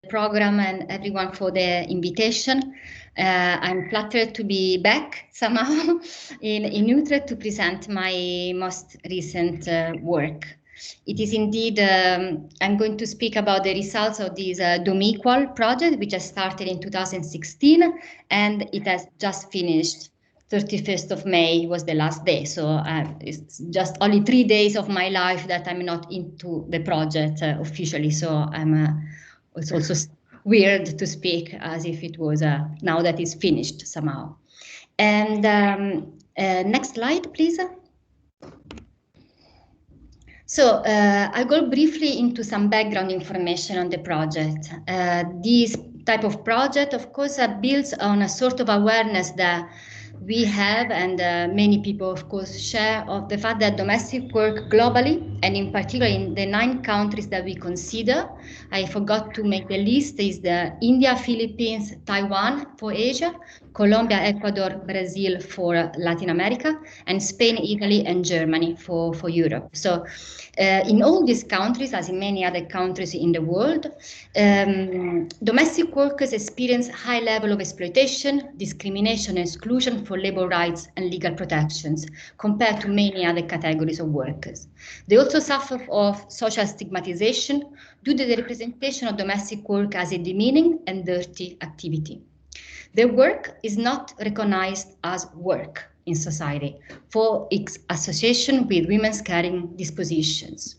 program and everyone for the invitation. I'm flattered to be back somehow in Utrecht to present my most recent work. It is indeed, I'm going to speak about the results of this DOMEqual project, which has started in 2016, and it has just finished. 31st of May was the last day, so it's just only 3 days of my life that I'm not into the project officially, so it's also weird to speak as if it was now that it's finished somehow. And next slide, please. So I'll go briefly into some background information on the project. This type of project, of course, builds on a sort of awareness that we have and many people, of course, share of the fact that domestic work globally, and in particular in the 9 countries that we consider, I forgot to make the list, is the India, Philippines, Taiwan for Asia, Colombia, Ecuador, Brazil for Latin America, and Spain, Italy, and Germany for Europe. So in all these countries, as in many other countries in the world, domestic workers experience high level of exploitation, discrimination, and exclusion for labor rights and legal protections compared to many other categories of workers. They also suffer of social stigmatization due to the representation of domestic work as a demeaning and dirty activity. Their work is not recognized as work in society for its association with women's caring dispositions.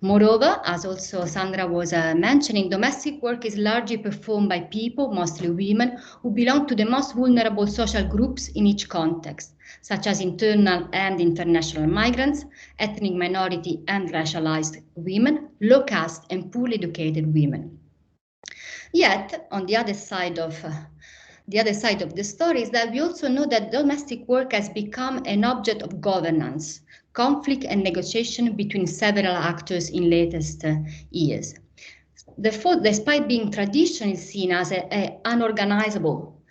Moreover, as also Sandra was mentioning, domestic work is largely performed by people, mostly women, who belong to the most vulnerable social groups in each context, such as internal and international migrants, ethnic minority and racialized women, low caste and poorly educated women. Yet, on the other side of the story is that we also know that domestic work has become an object of governance, conflict and negotiation between several actors in latest years. Therefore, despite being traditionally seen as unorganizable,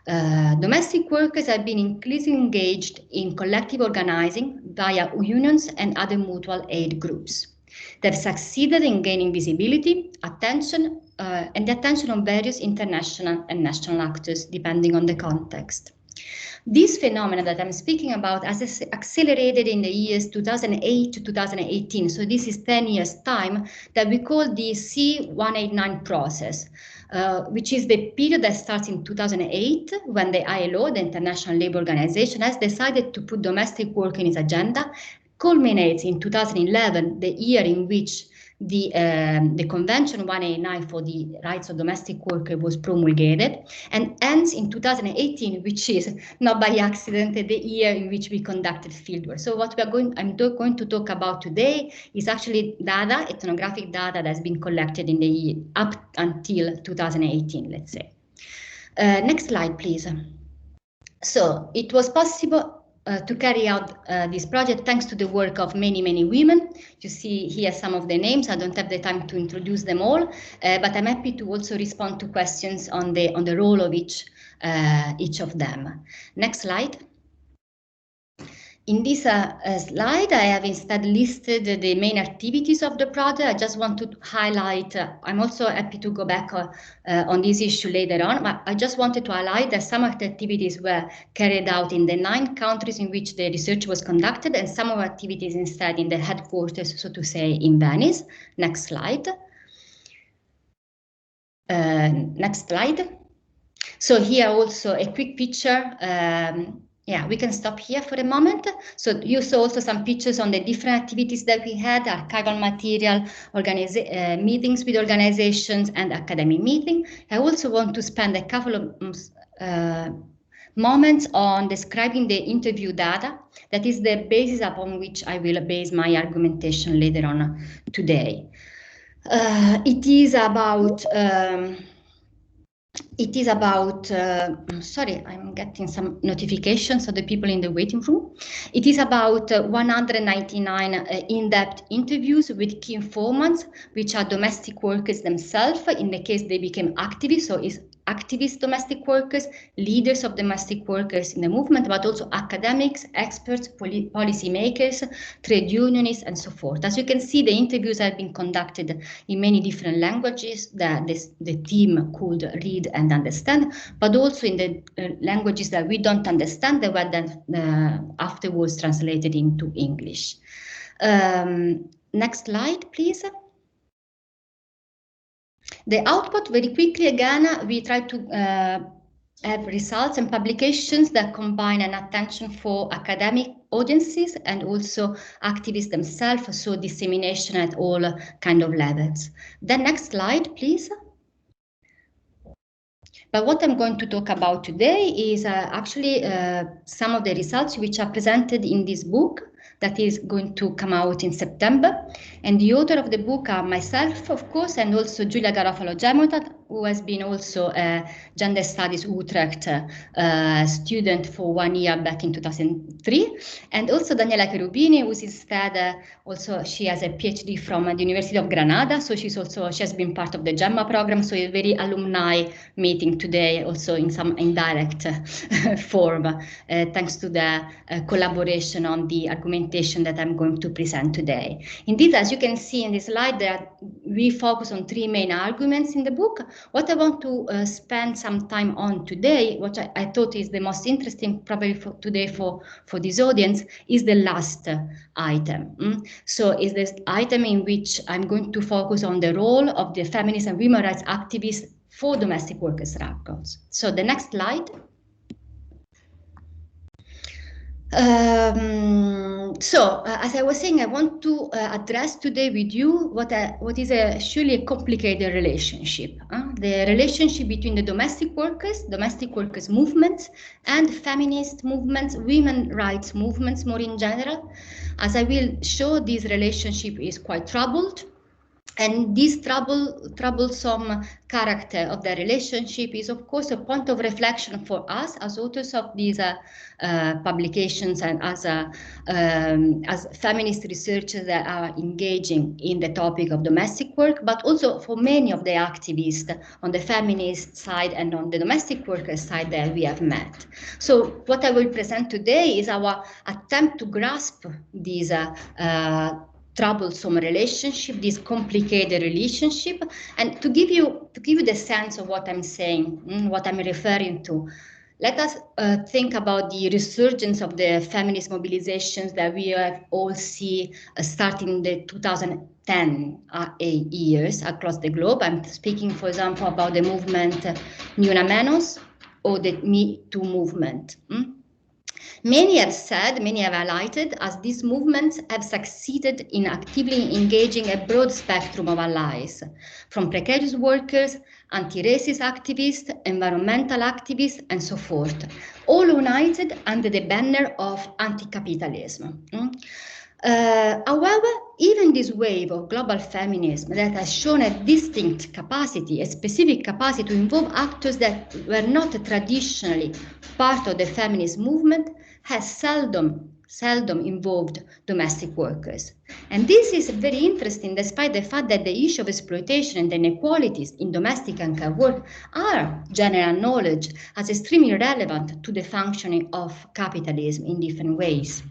domestic workers have been increasingly engaged in collective organizing via unions and other mutual aid groups. They've succeeded in gaining visibility, attention, and the attention of various international and national actors, depending on the context. This phenomenon that I'm speaking about has accelerated in the years 2008 to 2018. So this is 10 years time that we call the C189 process, which is the period that starts in 2008 when the ILO, the International Labour Organization, has decided to put domestic work in its agenda, culminates in 2011, the year in which the Convention 189 for the rights of domestic workers was promulgated, and ends in 2018, which is not by accident the year in which we conducted fieldwork. So what I'm going to talk about today is actually data, ethnographic data that has been collected in the year up until 2018, let's say. Next slide, please. So it was possible to carry out this project thanks to the work of many, many women. You see here some of the names. I don't have the time to introduce them all, but I'm happy to also respond to questions on the role of each of them. Next slide. In this slide, I have instead listed the main activities of the project. I just want to highlight, I'm also happy to go back on this issue later on, but I just wanted to highlight that some of the activities were carried out in the 9 countries in which the research was conducted, and some of the activities instead in the headquarters, so to say, in Venice. Next slide. Next slide. So here also a quick picture. Yeah, we can stop here for a moment. So you saw also some pictures on the different activities that we had, archival material, meetings with organizations, and academic meeting. I also want to spend a couple of moments on describing the interview data. That is the basis upon which I will base my argumentation later on today. It is about, sorry, I'm getting some notifications of the people in the waiting room. It is about 199 in-depth interviews with key informants, which are domestic workers themselves, in the case they became activists, so it's activist domestic workers, leaders of domestic workers in the movement, but also academics, experts, policy makers, trade unionists, and so forth. As you can see, the interviews have been conducted in many different languages that the team could read and understand, but also in the languages that we don't understand, that were then afterwards translated into English. Next slide, please. The output, very quickly again, we try to have results and publications that combine an attention for academic audiences and also activists themselves, so dissemination at all kind of levels. The next slide, please. But what I'm going to talk about today is actually some of the results which are presented in this book that is going to come out in September. And the author of the book are myself, of course, and also Giulia Garofalo-Gemotat, who has been also a Gender Studies Utrecht student for 1 year back in 2003. And also Daniela Cherubini, who's instead also, she has a PhD from the University of Granada. So she has been part of the GEMMA program. So a very alumni meeting today, also in some indirect form, thanks to the collaboration on the argumentation that I'm going to present today. Indeed, as you can see in this slide, we focus on 3 main arguments in the book. What I want to spend some time on today, what I thought is the most interesting probably today for this audience, is the last item. So is this item in which I'm going to focus on the role of the feminist and women rights activists for domestic workers' struggles. So the next slide. As I was saying, I want to address today with you what is surely a complicated relationship. The relationship between the domestic workers movements, and feminist movements, women rights movements more in general. As I will show, this relationship is quite troubled. And this troublesome character of the relationship is, of course, a point of reflection for us as authors of these publications and as feminist researchers that are engaging in the topic of domestic work, but also for many of the activists on the feminist side and on the domestic workers side that we have met. So what I will present today is our attempt to grasp these troublesome relationship, this complicated relationship, and to give you the sense of what I'm saying, what I'm referring to. Let us think about the resurgence of the feminist mobilizations that we have all see starting in the 2010 years across the globe. I'm speaking, for example, about the movement Ni Una Menos or the Me Too movement. Many have said, many have highlighted, as these movements have succeeded in actively engaging a broad spectrum of allies, from precarious workers, anti-racist activists, environmental activists, and so forth, all united under the banner of anti-capitalism. However, even this wave of global feminism that has shown a distinct capacity, a specific capacity to involve actors that were not traditionally part of the feminist movement, has seldom involved domestic workers. And this is very interesting, despite the fact that the issue of exploitation and inequalities in domestic and care work are general knowledge as extremely relevant to the functioning of capitalism in different ways.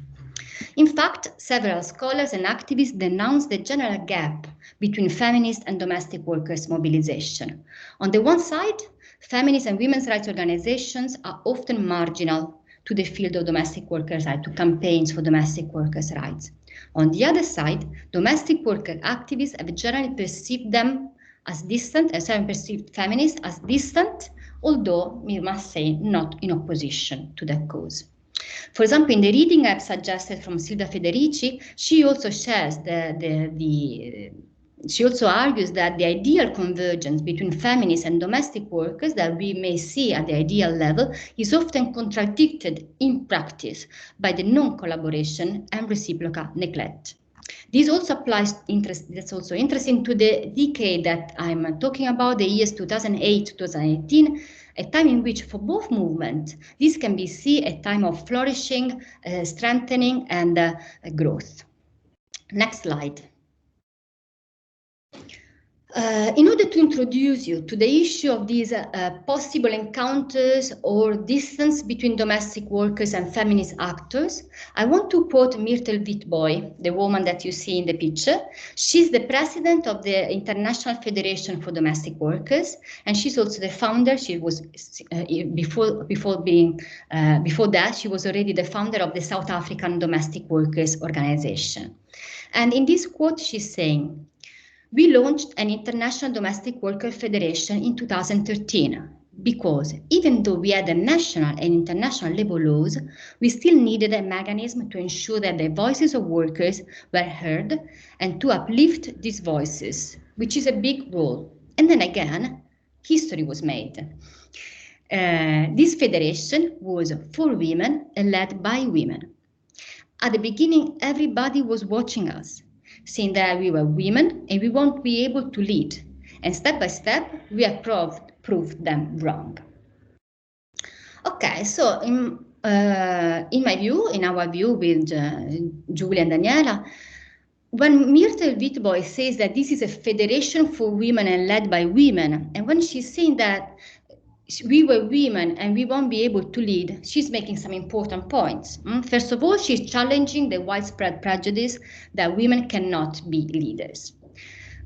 In fact, several scholars and activists denounce the general gap between feminist and domestic workers' mobilization. On the one side, feminist and women's rights organizations are often marginal to the field of domestic workers' rights, to campaigns for domestic workers' rights. On the other side, domestic worker activists have generally perceived them as distant, as have perceived feminists as distant, although we must say not in opposition to that cause. For example, in the reading I've suggested from Silvia Federici, she also shares she also argues that the ideal convergence between feminists and domestic workers that we may see at the ideal level is often contradicted in practice by the non-collaboration and reciprocal neglect. This also applies, that's also interesting, to the decade that I'm talking about, the years 2008-2018, a time in which for both movements, this can be seen a time of flourishing, strengthening, and growth. Next slide. In order to introduce you to the issue of these possible encounters or distance between domestic workers and feminist actors, I want to quote Myrtle Witbooi, the woman that you see in the picture. She's the president of the International Federation for Domestic Workers, and she's also the founder. She was before that, she was already the founder of the South African Domestic Workers Organization. And in this quote, she's saying, "We launched an International Domestic Worker Federation in 2013 because even though we had a national and international labor laws, we still needed a mechanism to ensure that the voices of workers were heard and to uplift these voices, which is a big role." And then again, history was made. This federation was for women and led by women. At the beginning, everybody was watching us, saying that we were women and we won't be able to lead. And step by step, we have proved them wrong. Okay, so in my view, in our view with Julia and Daniela, when Myrtle Witbooi says that this is a federation for women and led by women, and when she's saying that we were women and we won't be able to lead, she's making some important points. First of all, she's challenging the widespread prejudice that women cannot be leaders.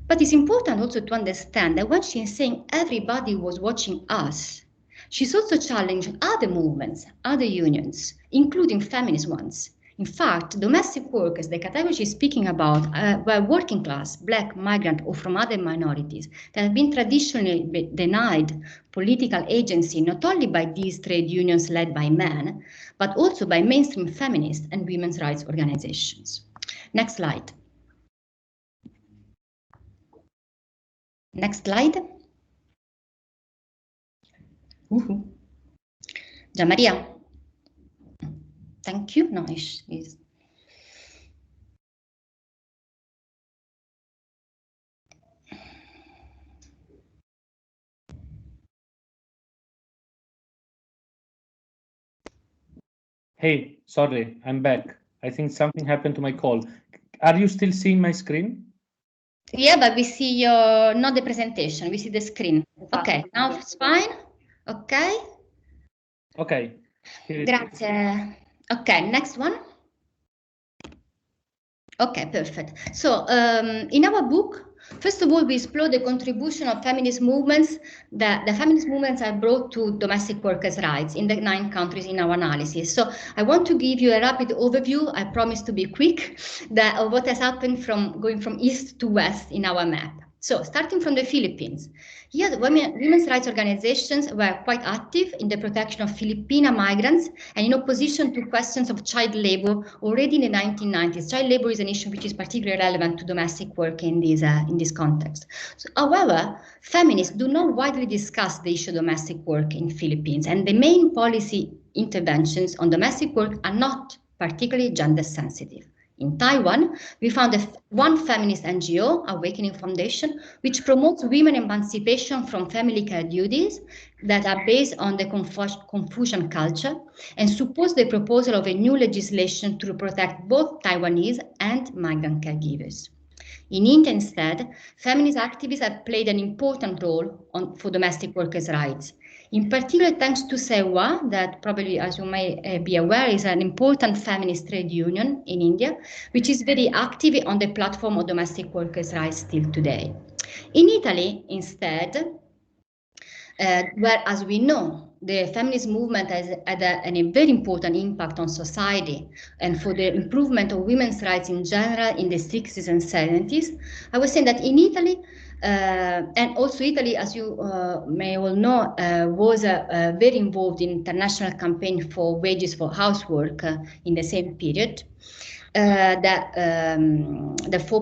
But it's important also to understand that when she's saying everybody was watching us, she's also challenging other movements, other unions, including feminist ones. In fact, domestic workers, the category she's speaking about, were working class, Black, migrant, or from other minorities that have been traditionally denied political agency, not only by these trade unions led by men, but also by mainstream feminist and women's rights organizations. Next slide. Next slide. Gian Maria. Thank you. No, is Hey, sorry, I'm back. I think something happened to my call. Are you still seeing my screen? Yeah, but we see your, not the presentation, we see the screen. Okay, now it's fine. Okay. Okay. Grazie. Okay, next one. Okay, perfect. So in our book, first of all, we explore the contribution of feminist movements that the feminist movements are brought to domestic workers' rights in the 9 countries in our analysis. So I want to give you a rapid overview. I promise to be quick, of what has happened from going from east to west in our map. So starting from the Philippines, here the women's rights organizations were quite active in the protection of Filipina migrants and in opposition to questions of child labor already in the 1990s. Child labor is an issue which is particularly relevant to domestic work in this context. So, however, feminists do not widely discuss the issue of domestic work in Philippines, and the main policy interventions on domestic work are not particularly gender sensitive. In Taiwan, we found one feminist NGO, Awakening Foundation, which promotes women emancipation from family care duties that are based on the Confucian culture and supports the proposal of a new legislation to protect both Taiwanese and migrant caregivers. In India, instead, feminist activists have played an important role for domestic workers' rights. In particular, thanks to SEWA, that probably, as you may be aware, is an important feminist trade union in India, which is very active on the platform of domestic workers' rights still today. In Italy, instead, where, as we know, the feminist movement has had a very important impact on society and for the improvement of women's rights in general in the 60s and 70s. I was saying that in Italy, and also Italy, as you may all know, was very involved in international campaign for wages for housework in the same period. Therefore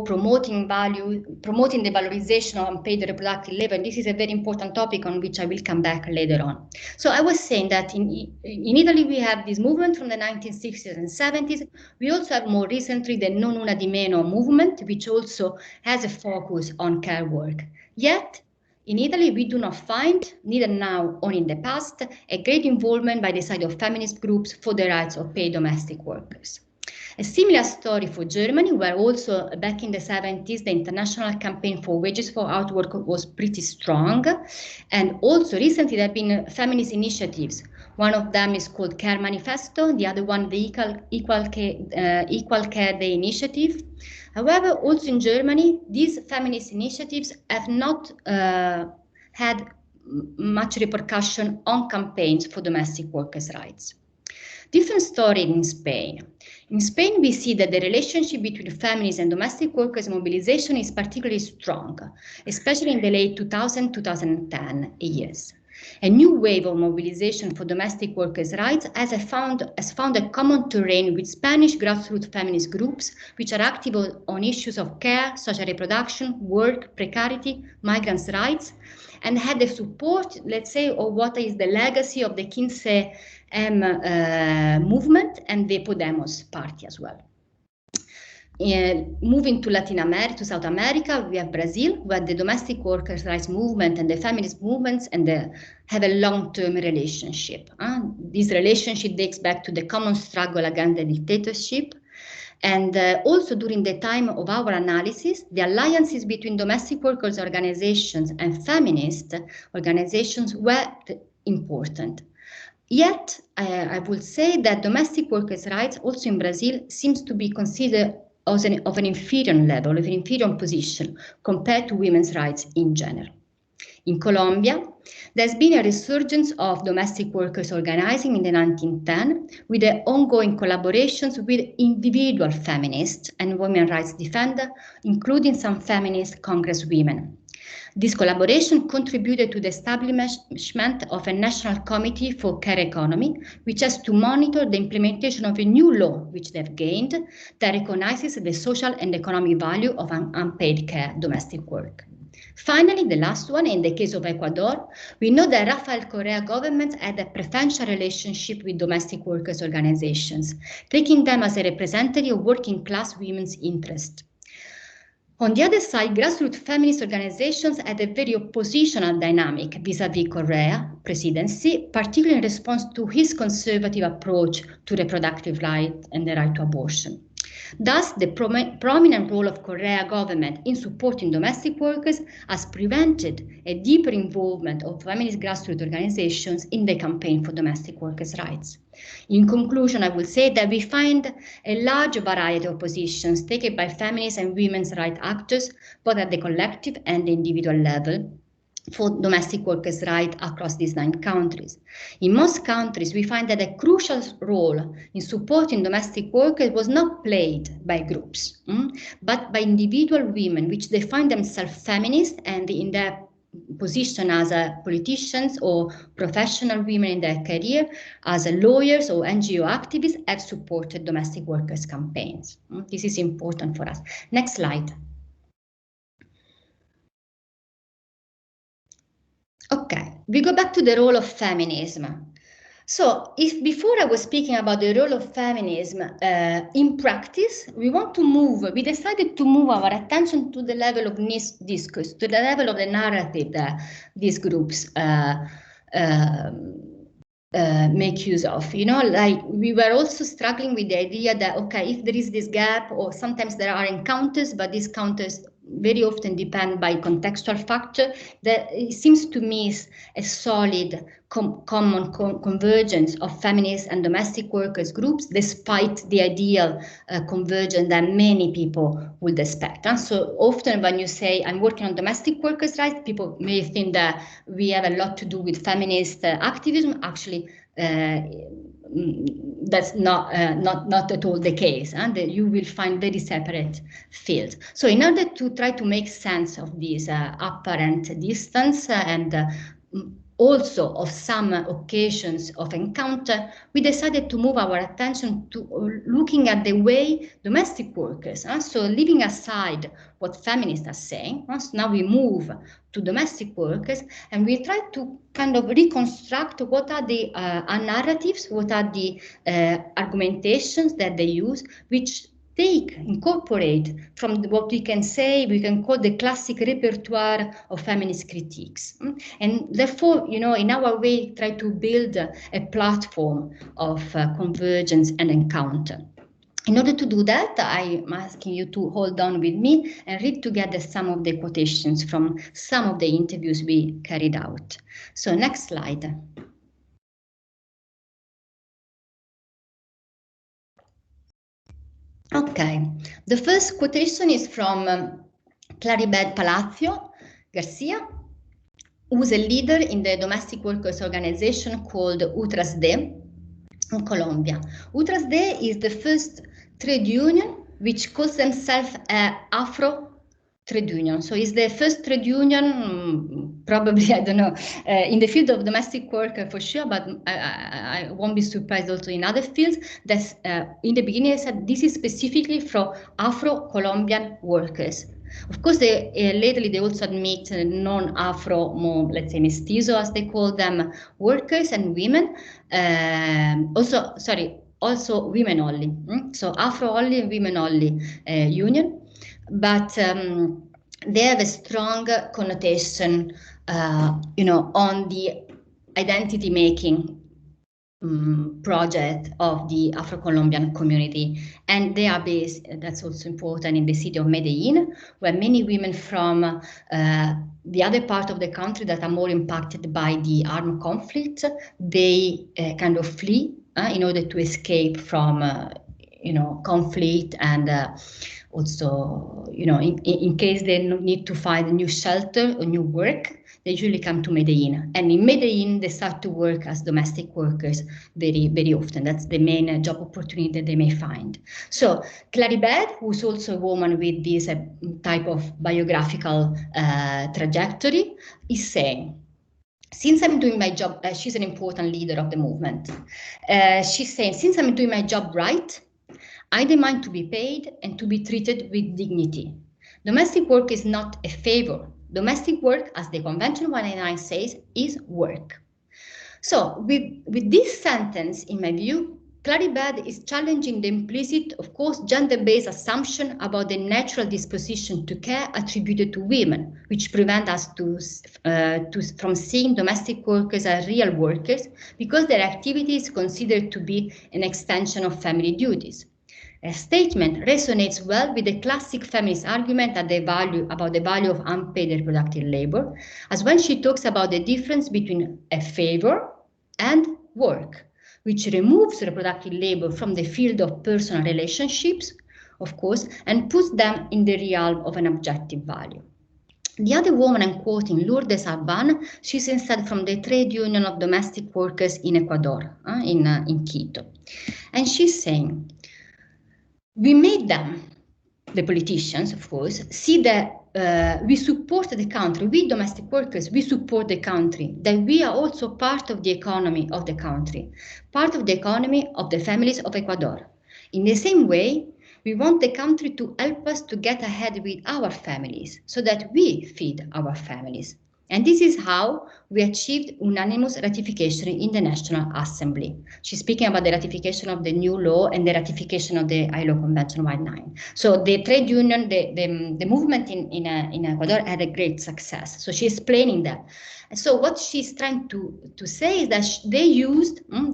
promoting the valorization of unpaid reproductive labor. And this is a very important topic on which I will come back later on. So I was saying that in Italy we have this movement from the 1960s and 70s. We also have more recently the Non Una di Meno movement, which also has a focus on care work. Yet, in Italy, we do not find, neither now or in the past, a great involvement by the side of feminist groups for the rights of paid domestic workers. A similar story for Germany, where also back in the 70s, the international campaign for wages for outwork was pretty strong. And also recently there have been feminist initiatives. One of them is called Care Manifesto, the other one, the Equal Care Day Initiative. However, also in Germany, these feminist initiatives have not had much repercussion on campaigns for domestic workers' rights. Different story in Spain. In Spain, we see that the relationship between feminist and domestic workers' mobilization is particularly strong, especially in the late 2000-2010 years. A new wave of mobilization for domestic workers' rights has found a common terrain with Spanish grassroots feminist groups, which are active on issues of care, social reproduction, work, precarity, migrants' rights, and had the support, let's say, of what is the legacy of the 15M movement and the Podemos party as well. Moving to Latin America, to South America, we have Brazil, where the domestic workers' rights movement and the feminist movements have a long-term relationship. This relationship dates back to the common struggle against the dictatorship. And also during the time of our analysis, the alliances between domestic workers' organizations and feminist organizations were important. Yet, I would say that domestic workers' rights also in Brazil seems to be considered of an inferior level, of an inferior position compared to women's rights in general. In Colombia, there's been a resurgence of domestic workers organizing in the 1910s with the ongoing collaborations with individual feminists and women rights defenders, including some feminist congresswomen. This collaboration contributed to the establishment of a national committee for care economy, which has to monitor the implementation of a new law, which they've gained, that recognizes the social and economic value of unpaid care domestic work. Finally, the last one, in the case of Ecuador, we know that Rafael Correa government had a preferential relationship with domestic workers' organizations, taking them as a representative of working class women's interests. On the other side, grassroots feminist organizations had a very oppositional dynamic vis-à-vis Correa presidency, particularly in response to his conservative approach to reproductive rights and the right to abortion. Thus, the prominent role of Correa government in supporting domestic workers has prevented a deeper involvement of feminist grassroots organizations in the campaign for domestic workers' rights. In conclusion, I will say that we find a large variety of positions taken by feminist and women's rights actors, both at the collective and the individual level, for domestic workers' rights across these 9 countries. In most countries, we find that a crucial role in supporting domestic workers was not played by groups, but by individual women, which define themselves feminist and in their position as politicians or professional women in their career, as lawyers or NGO activists, have supported domestic workers' campaigns. This is important for us. Next slide. Okay, we go back to the role of feminism. So if before I was speaking about the role of feminism in practice, we decided to move our attention to the level of discourse, to the level of the narrative that these groups make use of. You know, like we were also struggling with the idea that, okay, if there is this gap, or sometimes there are encounters, but these encounters very often depend by contextual factor, that it seems to miss a solid common convergence of feminist and domestic workers groups, despite the ideal convergence that many people would expect. And so often when you say I'm working on domestic workers' rights, people may think that we have a lot to do with feminist activism. Actually, that's not at all the case, and you will find very separate fields. So in order to try to make sense of this apparent distance and also of some occasions of encounter, we decided to move our attention to looking at the way domestic workers, so leaving aside what feminists are saying, so now we move to domestic workers and we try to kind of reconstruct what are the narratives, what are the argumentations that they use, which incorporate from what we can call the classic repertoire of feminist critiques. And therefore, you know, in our way, try to build a platform of convergence and encounter. In order to do that, I'm asking you to hold on with me and read together some of the quotations from some of the interviews we carried out. So next slide. Okay, the first quotation is from Claribel Palacio Garcia, who's a leader in the domestic workers organization called UTRASD in Colombia. UTRASD is the first trade union which calls themselves Afro trade union. So it's the first trade union, probably, I don't know, in the field of domestic work for sure, but I won't be surprised also in other fields. That's in the beginning I said this is specifically for Afro-Colombian workers. Of course, lately they also admit non-Afro, more, let's say, mestizo, as they call them, workers and women. Also women only. So Afro only, women only union. But they have a strong connotation, on the identity-making project of the Afro-Colombian community. And they are based, that's also important, in the city of Medellin, where many women from the other part of the country that are more impacted by the armed conflict, they kind of flee in order to escape from conflict, and also, in case they need to find a new shelter or new work, they usually come to Medellin. And in Medellin, they start to work as domestic workers very, very often. That's the main job opportunity that they may find. So Claribel, who's also a woman with this type of biographical trajectory, is saying, since I'm doing my job, she's an important leader of the movement. She's saying, since I'm doing my job right, I demand to be paid and to be treated with dignity. Domestic work is not a favor. Domestic work, as the Convention 189 says, is work. So with this sentence, in my view, Claribel is challenging the implicit, of course, gender-based assumption about the natural disposition to care attributed to women, which prevent us from seeing domestic workers as real workers because their activity is considered to be an extension of family duties. A statement resonates well with the classic feminist argument about the value of unpaid reproductive labor, as when she talks about the difference between a favor and work, which removes reproductive labor from the field of personal relationships, of course, and puts them in the realm of an objective value. The other woman I'm quoting, Lourdes Arban, she's instead from the Trade Union of Domestic Workers in Ecuador, in Quito. And she's saying, we made them, the politicians, of course, see that we support the country, we domestic workers, we support the country, that we are also part of the economy of the country, part of the economy of the families of Ecuador. In the same way, we want the country to help us to get ahead with our families so that we feed our families. And this is how we achieved unanimous ratification in the National Assembly. She's speaking about the ratification of the new law and the ratification of the ILO Convention 189. So the trade union, the movement in Ecuador had a great success. So she's explaining that. So what she's trying to say is that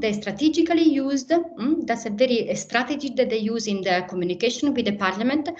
they strategically used, that's a strategy that they use in their communication with the parliament,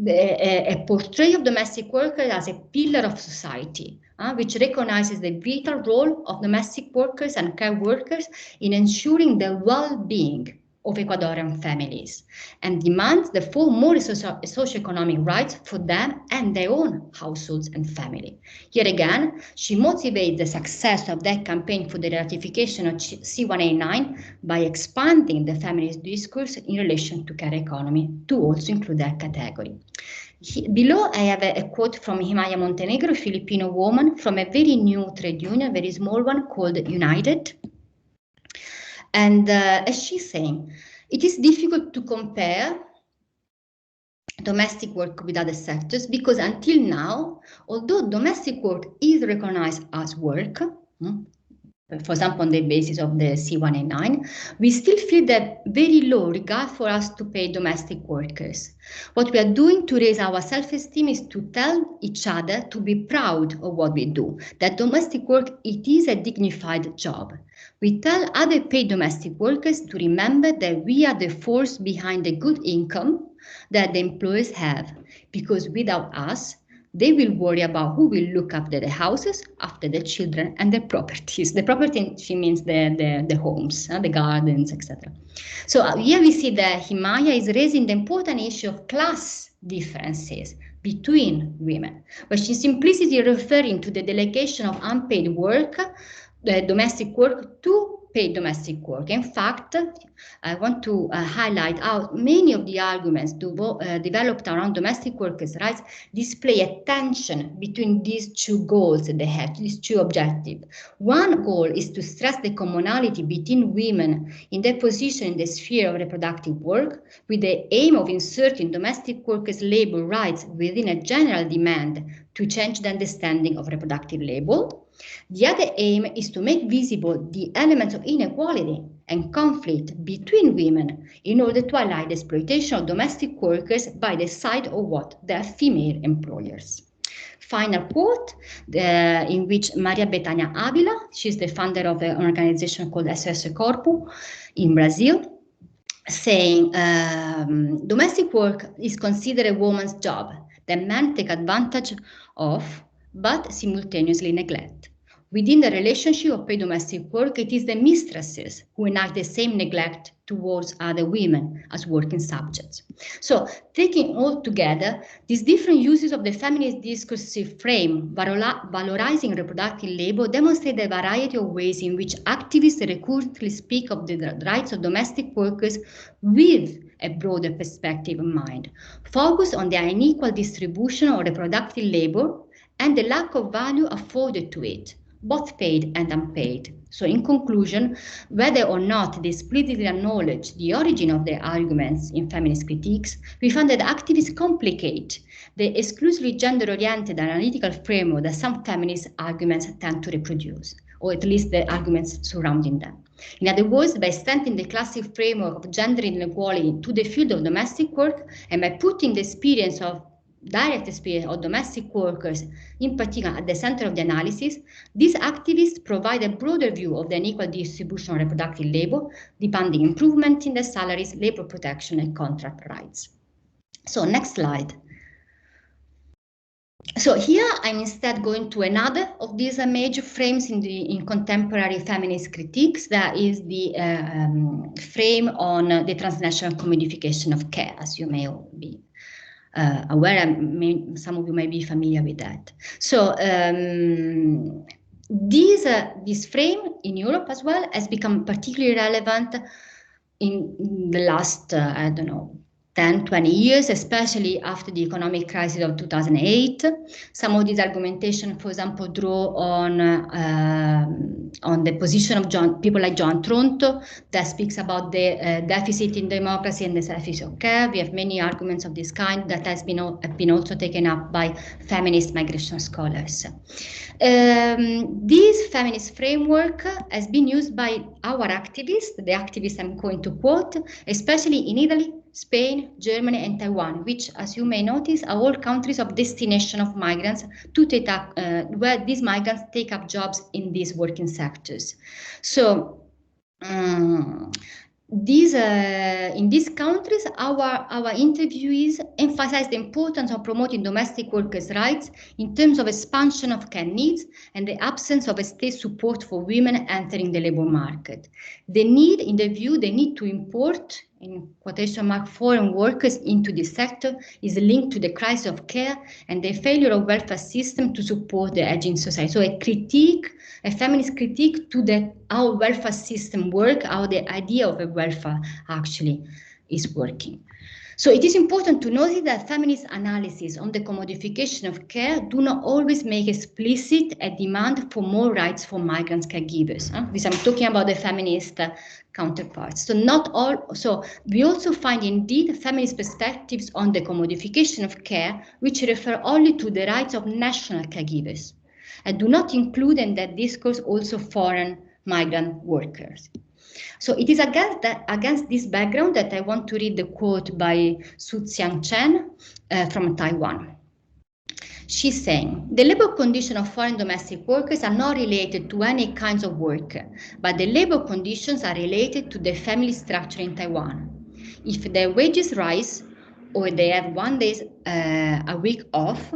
a portray of domestic workers as a pillar of society, which recognizes the vital role of domestic workers and care workers in ensuring the well-being of Ecuadorian families, and demands therefore more socioeconomic rights for them and their own households and family. Here again, she motivates the success of that campaign for the ratification of C189 by expanding the feminist discourse in relation to care economy to also include that category. Below, I have a quote from Himaya Montenegro, a Filipino woman from a very new trade union, very small one called United. And as she's saying, it is difficult to compare domestic work with other sectors because until now, although domestic work is recognized as work, for example, on the basis of the C189, we still feel that very low regard for us to pay domestic workers. What we are doing to raise our self-esteem is to tell each other to be proud of what we do, that domestic work, it is a dignified job. We tell other paid domestic workers to remember that we are the force behind the good income that the employers have, because without us, they will worry about who will look after the houses, after the children, and their properties. The property, she means the homes, the gardens, etc. So here we see that Himaya is raising the important issue of class differences between women, which is implicitly referring to the delegation of unpaid work, domestic work, to paid domestic work. In fact, I want to highlight how many of the arguments developed around domestic workers' rights display a tension between these two goals that they have, these two objectives. One goal is to stress the commonality between women in their position in the sphere of reproductive work, with the aim of inserting domestic workers' labor rights within a general demand to change the understanding of reproductive labor. The other aim is to make visible the elements of inequality and conflict between women in order to highlight the exploitation of domestic workers by the side of what their female employers. Final quote, in which Maria Betania Avila, she's the founder of an organization called SOS Corpo in Brazil, saying, domestic work is considered a woman's job that men take advantage of, but simultaneously neglect. Within the relationship of paid domestic work, it is the mistresses who enact the same neglect towards other women as working subjects. So, taking all together, these different uses of the feminist discursive frame, valorizing reproductive labor, demonstrate the variety of ways in which activists recurrently speak of the rights of domestic workers with a broader perspective in mind, focus on the unequal distribution of reproductive labor and the lack of value afforded to it, both paid and unpaid. So in conclusion, whether or not they explicitly acknowledge the origin of their arguments in feminist critiques, we find that activists complicate the exclusively gender-oriented analytical framework that some feminist arguments tend to reproduce, or at least the arguments surrounding them. In other words, by extending the classic framework of gender inequality to the field of domestic work, and by putting the direct experience of domestic workers, in particular at the center of the analysis, these activists provide a broader view of the unequal distribution of reproductive labor, demanding improvement in the salaries, labor protection, and contract rights. So next slide. So here I'm instead going to another of these major frames in contemporary feminist critiques, that is the frame on the transnational commodification of care, as you may all be aware, some of you may be familiar with that. So this frame in Europe as well has become particularly relevant in the last, 10, 20 years, especially after the economic crisis of 2008. Some of these argumentation, for example, draw on the position of people like John Tronto, that speaks about the deficit in democracy and the deficit of care. We have many arguments of this kind that have been also taken up by feminist migration scholars. This feminist framework has been used by our activists, the activists I'm going to quote, especially in Italy, Spain, Germany, and Taiwan, which, as you may notice, are all countries of destination of migrants to take up, where these migrants take up jobs in these working sectors. So, in these countries, our interviewees emphasize the importance of promoting domestic workers' rights in terms of expansion of care needs and the absence of a state support for women entering the labor market. The need to import, in quotation mark, foreign workers into this sector is linked to the crisis of care and the failure of welfare system to support the aging society. So a feminist critique to how welfare system work, how the idea of a welfare actually is working. So it is important to note that feminist analysis on the commodification of care do not always make explicit a demand for more rights for migrant caregivers. This I'm talking about the feminist counterparts. So we also find indeed feminist perspectives on the commodification of care, which refer only to the rights of national caregivers, and do not include in that discourse also foreign migrant workers. So it is against this background that I want to read the quote by Su Xiang Chen from Taiwan. She's saying, the labor conditions of foreign domestic workers are not related to any kinds of work, but the labor conditions are related to the family structure in Taiwan. If their wages rise or they have 1 day a week off,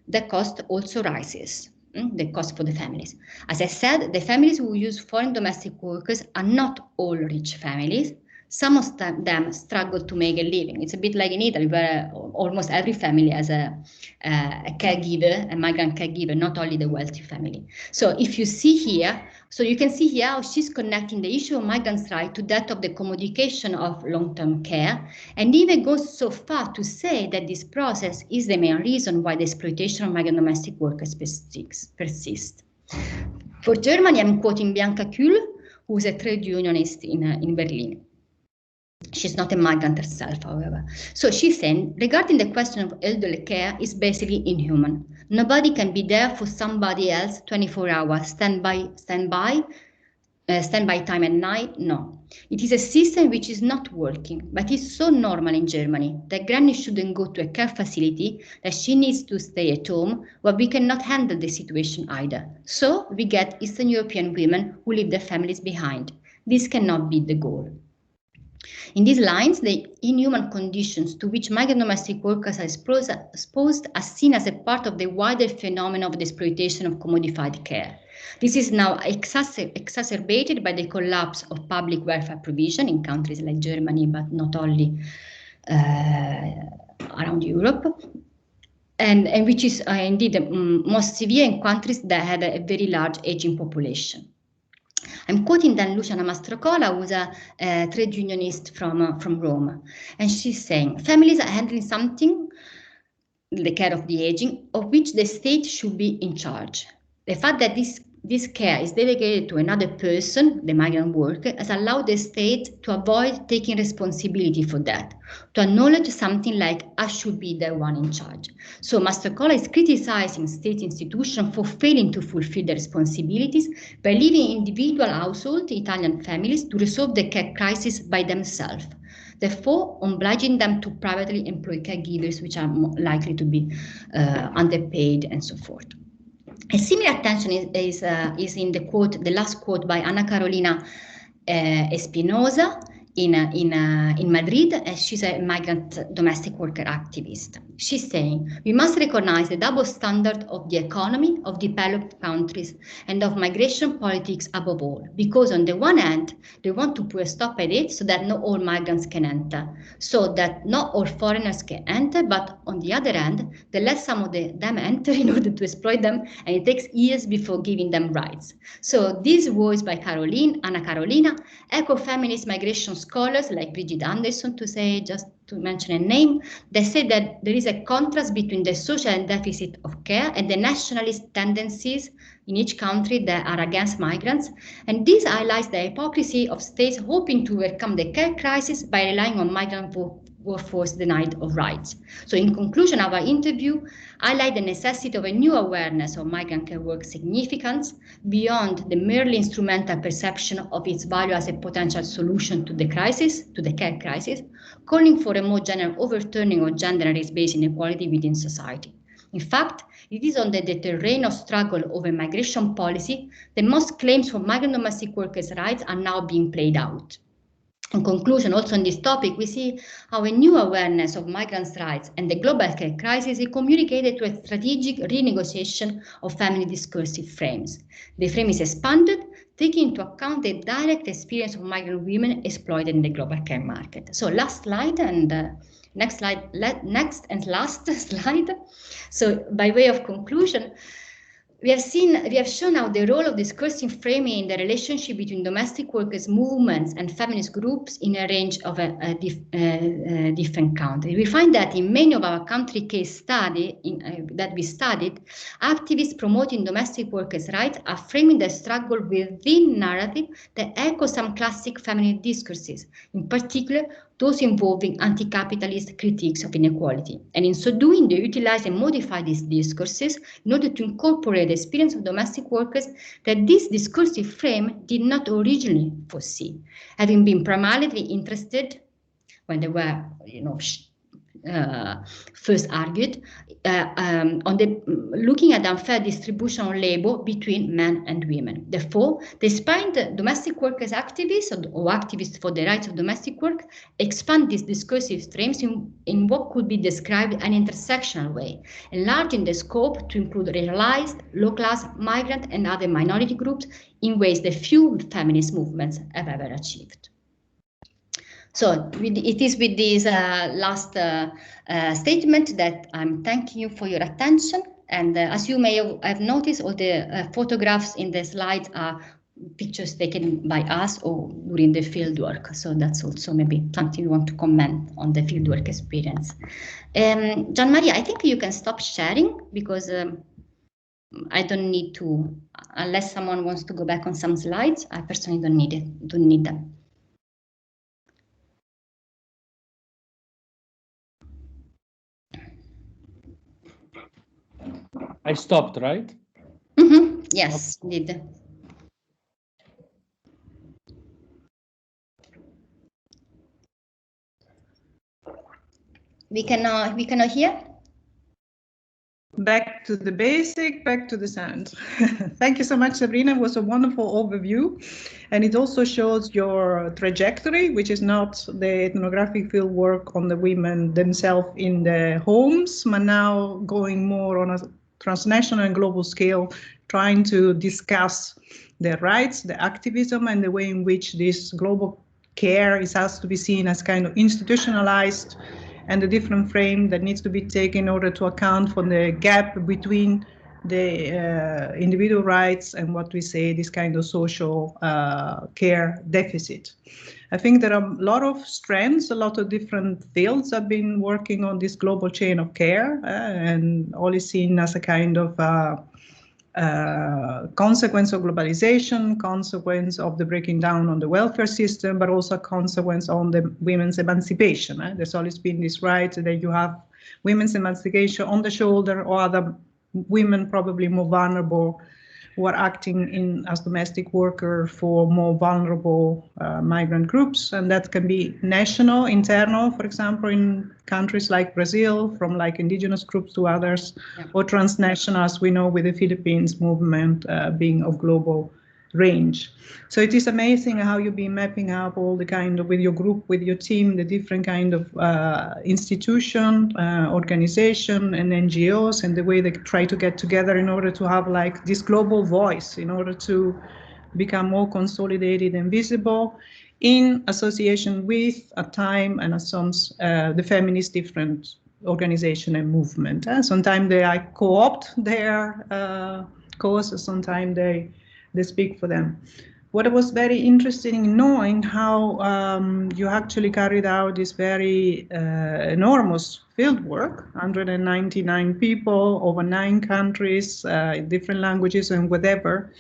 the cost also rises, the cost for the families. As I said, the families who use foreign domestic workers are not all rich families. Some of them struggle to make a living. It's a bit like in Italy, where almost every family has a caregiver, a migrant caregiver, not only the wealthy family. So if you see here, so you can see here how she's connecting the issue of migrants' right to that of the commodification of long-term care, and even goes so far to say that this process is the main reason why the exploitation of migrant domestic workers persists. For Germany, I'm quoting Bianca Kühl, who's a trade unionist in Berlin. She's not a migrant herself, however. So she's saying, regarding the question of elderly care, is basically inhuman. Nobody can be there for somebody else 24 hours, standby time at night. No, it is a system which is not working, but it's so normal in Germany that granny shouldn't go to a care facility, that she needs to stay at home, where we cannot handle the situation either. So we get Eastern European women who leave their families behind. This cannot be the goal. In these lines, the inhuman conditions to which migrant domestic workers are exposed are seen as a part of the wider phenomenon of the exploitation of commodified care. This is now exacerbated by the collapse of public welfare provision in countries like Germany, but not only around Europe, and which is indeed most severe in countries that had a very large aging population. I'm quoting then Luciana Mastrocola, who's a trade unionist from Rome, and she's saying, families are handling something, the care of the aging, of which the state should be in charge. The fact that this care is delegated to another person, the migrant worker, has allowed the state to avoid taking responsibility for that, to acknowledge something like, I should be the one in charge. So Mastrocola is criticizing state institutions for failing to fulfill their responsibilities by leaving individual households, Italian families, to resolve the care crisis by themselves, therefore obliging them to privately employ caregivers, which are more likely to be underpaid and so forth. A similar attention is in the quote, the last quote by Ana Carolina Espinosa in Madrid. She's a migrant domestic worker activist. She's saying, we must recognize the double standard of the economy of developed countries and of migration politics above all, because on the one hand, they want to put a stop at it so that not all migrants can enter, so that not all foreigners can enter, but on the other hand, they let some of them enter in order to exploit them, and it takes years before giving them rights. So these words by Ana Carolina, eco-feminist migration scholars like Bridget Anderson, just to mention a name, they say that there is a contrast between the social deficit of care and the nationalist tendencies in each country that are against migrants. And this highlights the hypocrisy of states hoping to overcome the care crisis by relying on migrant workforce denied of rights. So in conclusion, our interview highlights the necessity of a new awareness of migrant care work significance beyond the merely instrumental perception of its value as a potential solution to the crisis, to the care crisis, calling for a more general overturning of gender and race-based inequality within society. In fact, it is on the terrain of struggle over migration policy that most claims for migrant domestic workers' rights are now being played out. In conclusion, also on this topic, we see how a new awareness of migrants' rights and the global care crisis is communicated to a strategic renegotiation of family discursive frames. The frame is expanded, taking into account the direct experience of migrant women exploited in the global care market. So last slide and next and last slide. So by way of conclusion, we have shown how the role of discursive framing in the relationship between domestic workers' movements and feminist groups in a range of different countries. We find that in many of our country case study that we studied, activists promoting domestic workers' rights are framing the struggle within narrative that echo some classic feminist discourses, in particular those involving anti-capitalist critiques of inequality. And in so doing, they utilize and modify these discourses in order to incorporate the experience of domestic workers that this discursive frame did not originally foresee, having been primarily interested when they were, first argued on the looking at the unfair distribution of labor between men and women. Therefore, despite the domestic workers activists or activists for the rights of domestic work expand these discursive streams in what could be described an intersectional way, enlarging the scope to include racialized, low-class, migrant, and other minority groups in ways that few feminist movements have ever achieved. So it is with this last statement that I'm thanking you for your attention. And as you may have noticed, all the photographs in the slides are pictures taken by us or during the fieldwork. So that's also maybe something you want to comment on the fieldwork experience. Gian Maria, I think you can stop sharing because I don't need to, unless someone wants to go back on some slides, I personally don't need them. I stopped, right? Mm-hmm. Yes, indeed. We cannot hear. Back to the basic, back to the sound. Thank you so much, Sabrina. It was a wonderful overview. And it also shows your trajectory, which is not the ethnographic field work on the women themselves in the homes, but now going more on a transnational and global scale, trying to discuss their rights, the activism, and the way in which this global care has to be seen as kind of institutionalized, and the different frame that needs to be taken in order to account for the gap between the individual rights and what we say this kind of social care deficit. I think there are a lot of strands, a lot of different fields have been working on this global chain of care, and all is seen as a kind of consequence of globalization, consequence of the breaking down on the welfare system, but also a consequence on the women's emancipation. There's always been this right that you have women's emancipation on the shoulder, or other women probably more vulnerable who are acting as domestic workers for more vulnerable migrant groups. And that can be national, internal, for example, in countries like Brazil, from like indigenous groups to others, or transnational, as we know with the Philippines movement being of global range. So it is amazing how you've been mapping up all the kind of, with your group, with your team, the different kind of institution, organization and NGOs, and the way they try to get together in order to have like this global voice, in order to become more consolidated and visible in association with, at time, and as some the feminist different organization and movement. Sometimes they co-opt their cause, sometimes they speak for them. What was very interesting in knowing how you actually carried out this very enormous field work, 199 people over 9 countries, in different languages and whatever,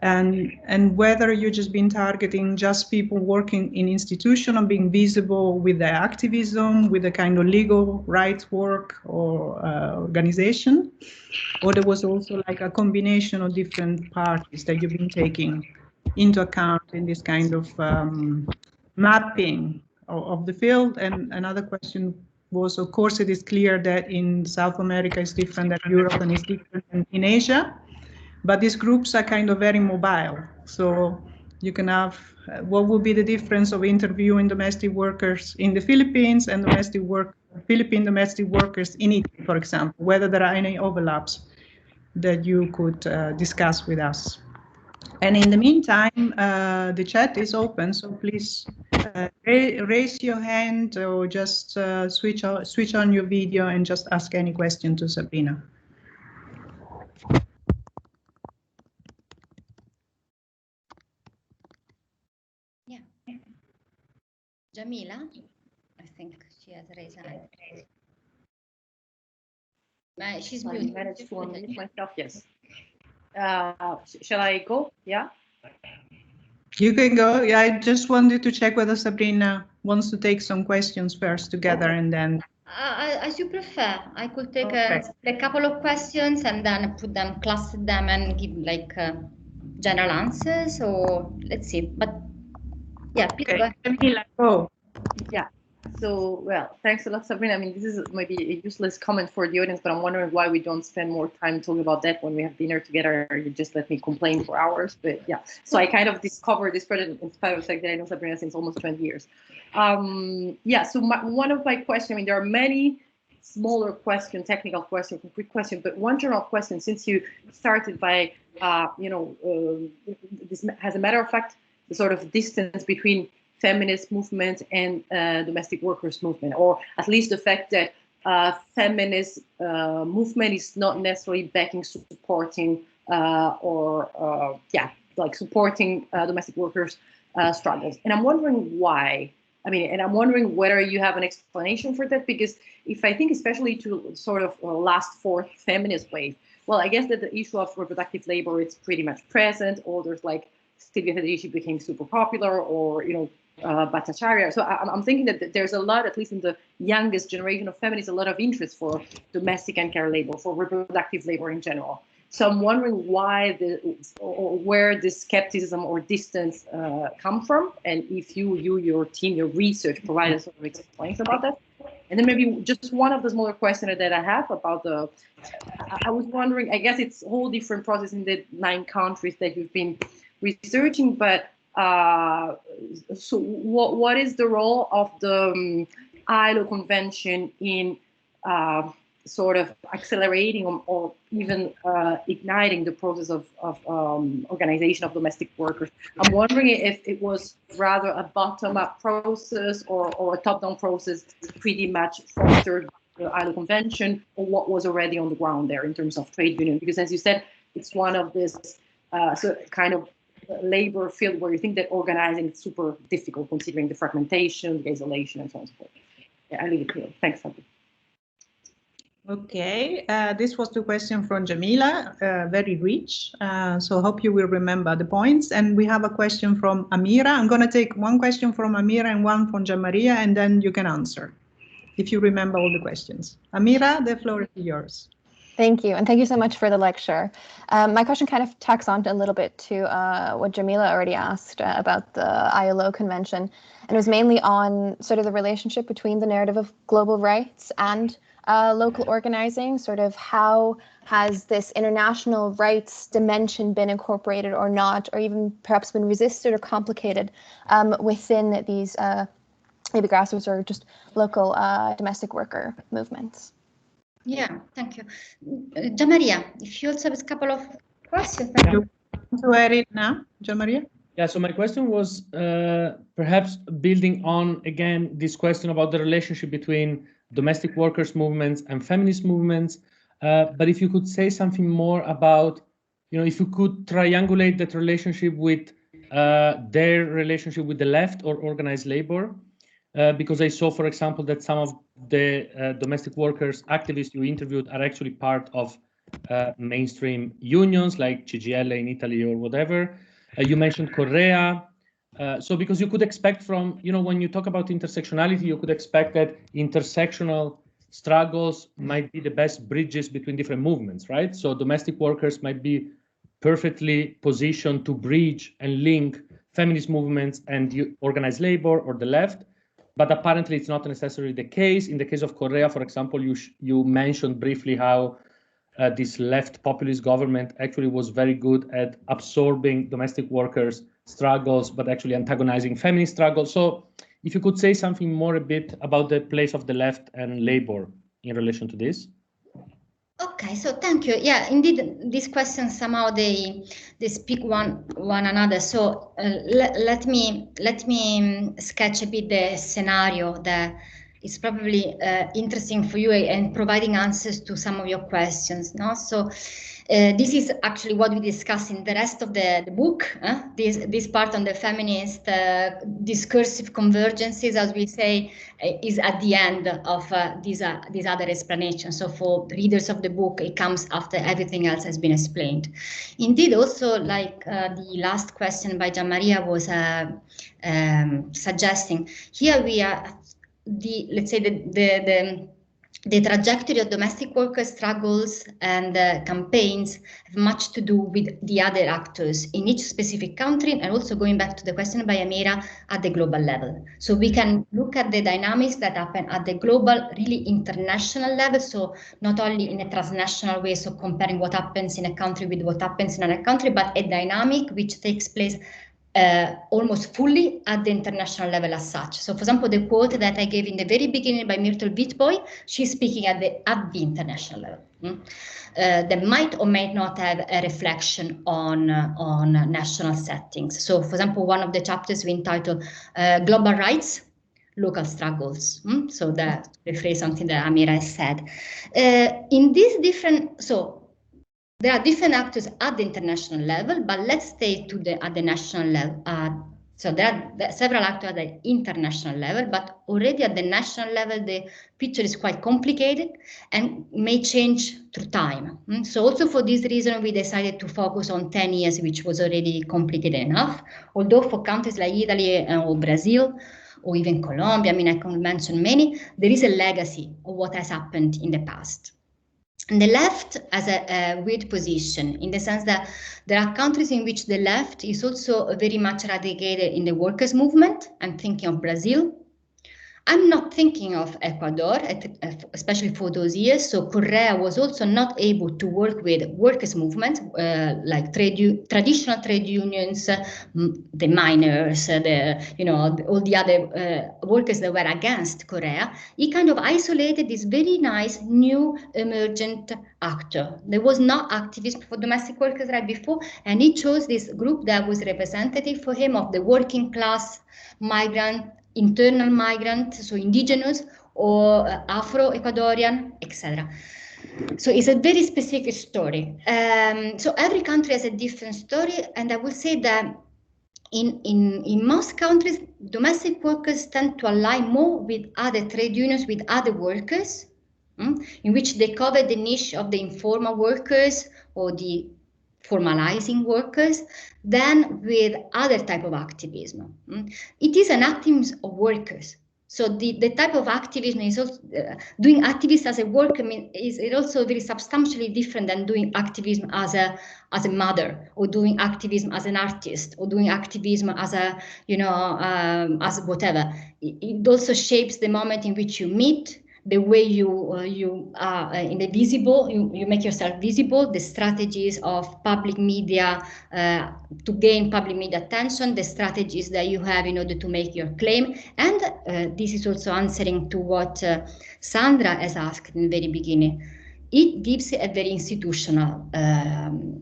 and whether you've just been targeting just people working in institution or being visible with their activism, with the kind of legal rights work or organization, or there was also like a combination of different parties that you've been taking into account in this kind of mapping of the field. And another question was, of course, it is clear that in South America is different than Europe and is different in Asia, but these groups are kind of very mobile. So you can have, what would be the difference of interviewing domestic workers in the Philippines and Philippine domestic workers in Italy, for example, whether there are any overlaps that you could discuss with us. And in the meantime, the chat is open, so please raise your hand or just switch on your video and just ask any question to Sabrina. Yeah. Jamila, I think she has raised her hand. She's muted. I managed to unmute myself, yes. Shall I go? Yeah? You can go. Yeah, I just wanted to check whether Sabrina wants to take some questions first together and then. As you prefer. I could take Okay. a couple of questions and then put them, cluster them, and give like general answers. Or let's see. But yeah, please go ahead. Camila, go. Yeah. So, well, thanks a lot, Sabrina. I mean, this is maybe a useless comment for the audience, but I'm wondering why we don't spend more time talking about that when we have dinner together. You just let me complain for hours. But yeah, so I kind of discovered this project in spite of the fact that I know Sabrina since almost 20 years. Yeah, so one of my questions, I mean, there are many smaller questions, technical questions, concrete questions, but one general question, since you started by, this, as a matter of fact, the sort of distance between feminist movement and domestic workers movement, or at least the fact that feminist movement is not necessarily backing, supporting, supporting domestic workers' struggles. And I'm wondering why. I mean, and I'm wondering whether you have an explanation for that, because if I think especially to sort of last fourth feminist wave, well, I guess that the issue of reproductive labor is pretty much present, or there's like Silvia Federici became super popular, or, Bhattacharya. So I'm thinking that there's a lot, at least in the youngest generation of feminists, a lot of interest for domestic and care labor, for reproductive labor in general. So I'm wondering why or where this skepticism or distance come from, and if your team, your research providers sort of explains about that. And then maybe just one of the smaller questions that I have about I was wondering, I guess it's a whole different process in the 9 countries that you've been researching, but so what is the role of the ILO convention in sort of accelerating or even igniting the process of organization of domestic workers? I'm wondering if it was rather a bottom-up process or a top-down process pretty much fostered the ILO convention, or what was already on the ground there in terms of trade union? Because as you said, it's one of this kind of labor field where you think that organizing is super difficult considering the fragmentation, the isolation, and so on and so forth. Yeah, I leave it here. Thanks, Sabri. Okay, this was the question from Jamila, very rich. So hope you will remember the points. And we have a question from Amira. I'm going to take one question from Amira and one from Gianmaria, and then you can answer if you remember all the questions. Amira, the floor is yours. Thank you, and thank you so much for the lecture. My question kind of tacks on a little bit to what Jamila already asked about the ILO convention, and it was mainly on sort of the relationship between the narrative of global rights and local organizing. Sort of how has this international rights dimension been incorporated or not, or even perhaps been resisted or complicated within these maybe grassroots or just local domestic worker movements? Yeah, thank you. Gianmaria, if you also have a couple of questions. You want to add it now, Gianmaria? Yeah, so my question was perhaps building on, again, this question about the relationship between domestic workers' movements and feminist movements. But if you could say something more about, if you could triangulate that relationship with their relationship with the left or organized labor. Because I saw, for example, that some of the domestic workers activists you interviewed are actually part of mainstream unions like CGL in Italy or whatever. You mentioned Korea. So because you could expect from, when you talk about intersectionality, you could expect that intersectional struggles might be the best bridges between different movements, right? So domestic workers might be perfectly positioned to bridge and link feminist movements and organized labor or the left. But apparently it's not necessarily the case. In the case of Korea, for example, you mentioned briefly how this left populist government actually was very good at absorbing domestic workers' struggles, but actually antagonizing feminist struggles. So if you could say something more a bit about the place of the left and labor in relation to this. Okay, so thank you. Yeah, indeed, these questions somehow they speak one another. So let me sketch a bit the scenario that is probably interesting for you and providing answers to some of your questions. No, so This is actually what we discuss in the rest of the book. This part on the feminist discursive convergences, as we say, is at the end of these other explanations. So for readers of the book, it comes after everything else has been explained. Indeed, also like the last question by Gian Maria was suggesting, here we are, let's say the trajectory of domestic worker struggles and campaigns have much to do with the other actors in each specific country, and also going back to the question by Amira, at the global level. So we can look at the dynamics that happen at the global, really international level, so not only in a transnational way, so comparing what happens in a country with what happens in another country, but a dynamic which takes place almost fully at the international level as such. So for example, the quote that I gave in the very beginning by Myrtle Witbooi, she's speaking at the international level. That might or might not have a reflection on national settings. So for example, one of the chapters we entitled Global Rights, Local Struggles. So that rephrase something that Amira has said. In these different, so there are different actors at the international level, but let's stay at the national level. So there are several actors at the international level, but already at the national level, the picture is quite complicated and may change through time. So also for this reason, we decided to focus on 10 years, which was already complicated enough. Although for countries like Italy or Brazil, or even Colombia, I mean, I can mention many, there is a legacy of what has happened in the past. And the left has a weird position in the sense that there are countries in which the left is also very much radicated in the workers' movement. I'm thinking of Brazil. I'm not thinking of Ecuador, especially for those years. So Correa was also not able to work with workers' movements like traditional trade unions, the miners, all the other workers that were against Correa. He kind of isolated this very nice new emergent actor. There was no activism for domestic workers right before, and he chose this group that was representative for him of the working class migrant, internal migrant, so indigenous or Afro-Ecuadorian, etc. So it's a very specific story. So every country has a different story, and I would say that in most countries, domestic workers tend to align more with other trade unions, with other workers, in which they cover the niche of the informal workers or the formalizing workers than with other type of activism. It is an activism of workers. So the type of activism is also doing activism as a worker is also very substantially different than doing activism as a mother, or doing activism as an artist, or doing activism as a as whatever. It also shapes the moment in which you meet, the way you are in the visible, you make yourself visible, the strategies of public media to gain public media attention, the strategies that you have in order to make your claim. And this is also answering to what Sandra has asked in the very beginning. It gives a very institutional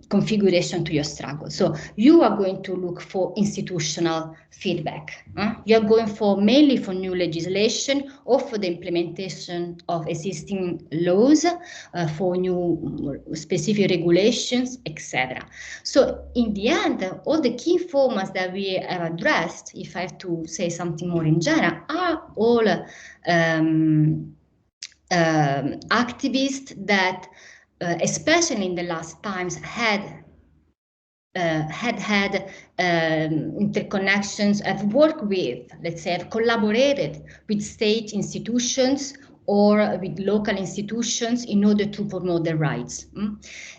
configuration to your struggle. So you are going to look for institutional feedback. You're going for mainly for new legislation or for the implementation of existing laws, for new specific regulations, etc. So in the end, all the key formats that we have addressed, if I have to say something more in general, are all activists that, especially in the last times, had interconnections, have worked with, let's say, have collaborated with state institutions or with local institutions in order to promote their rights.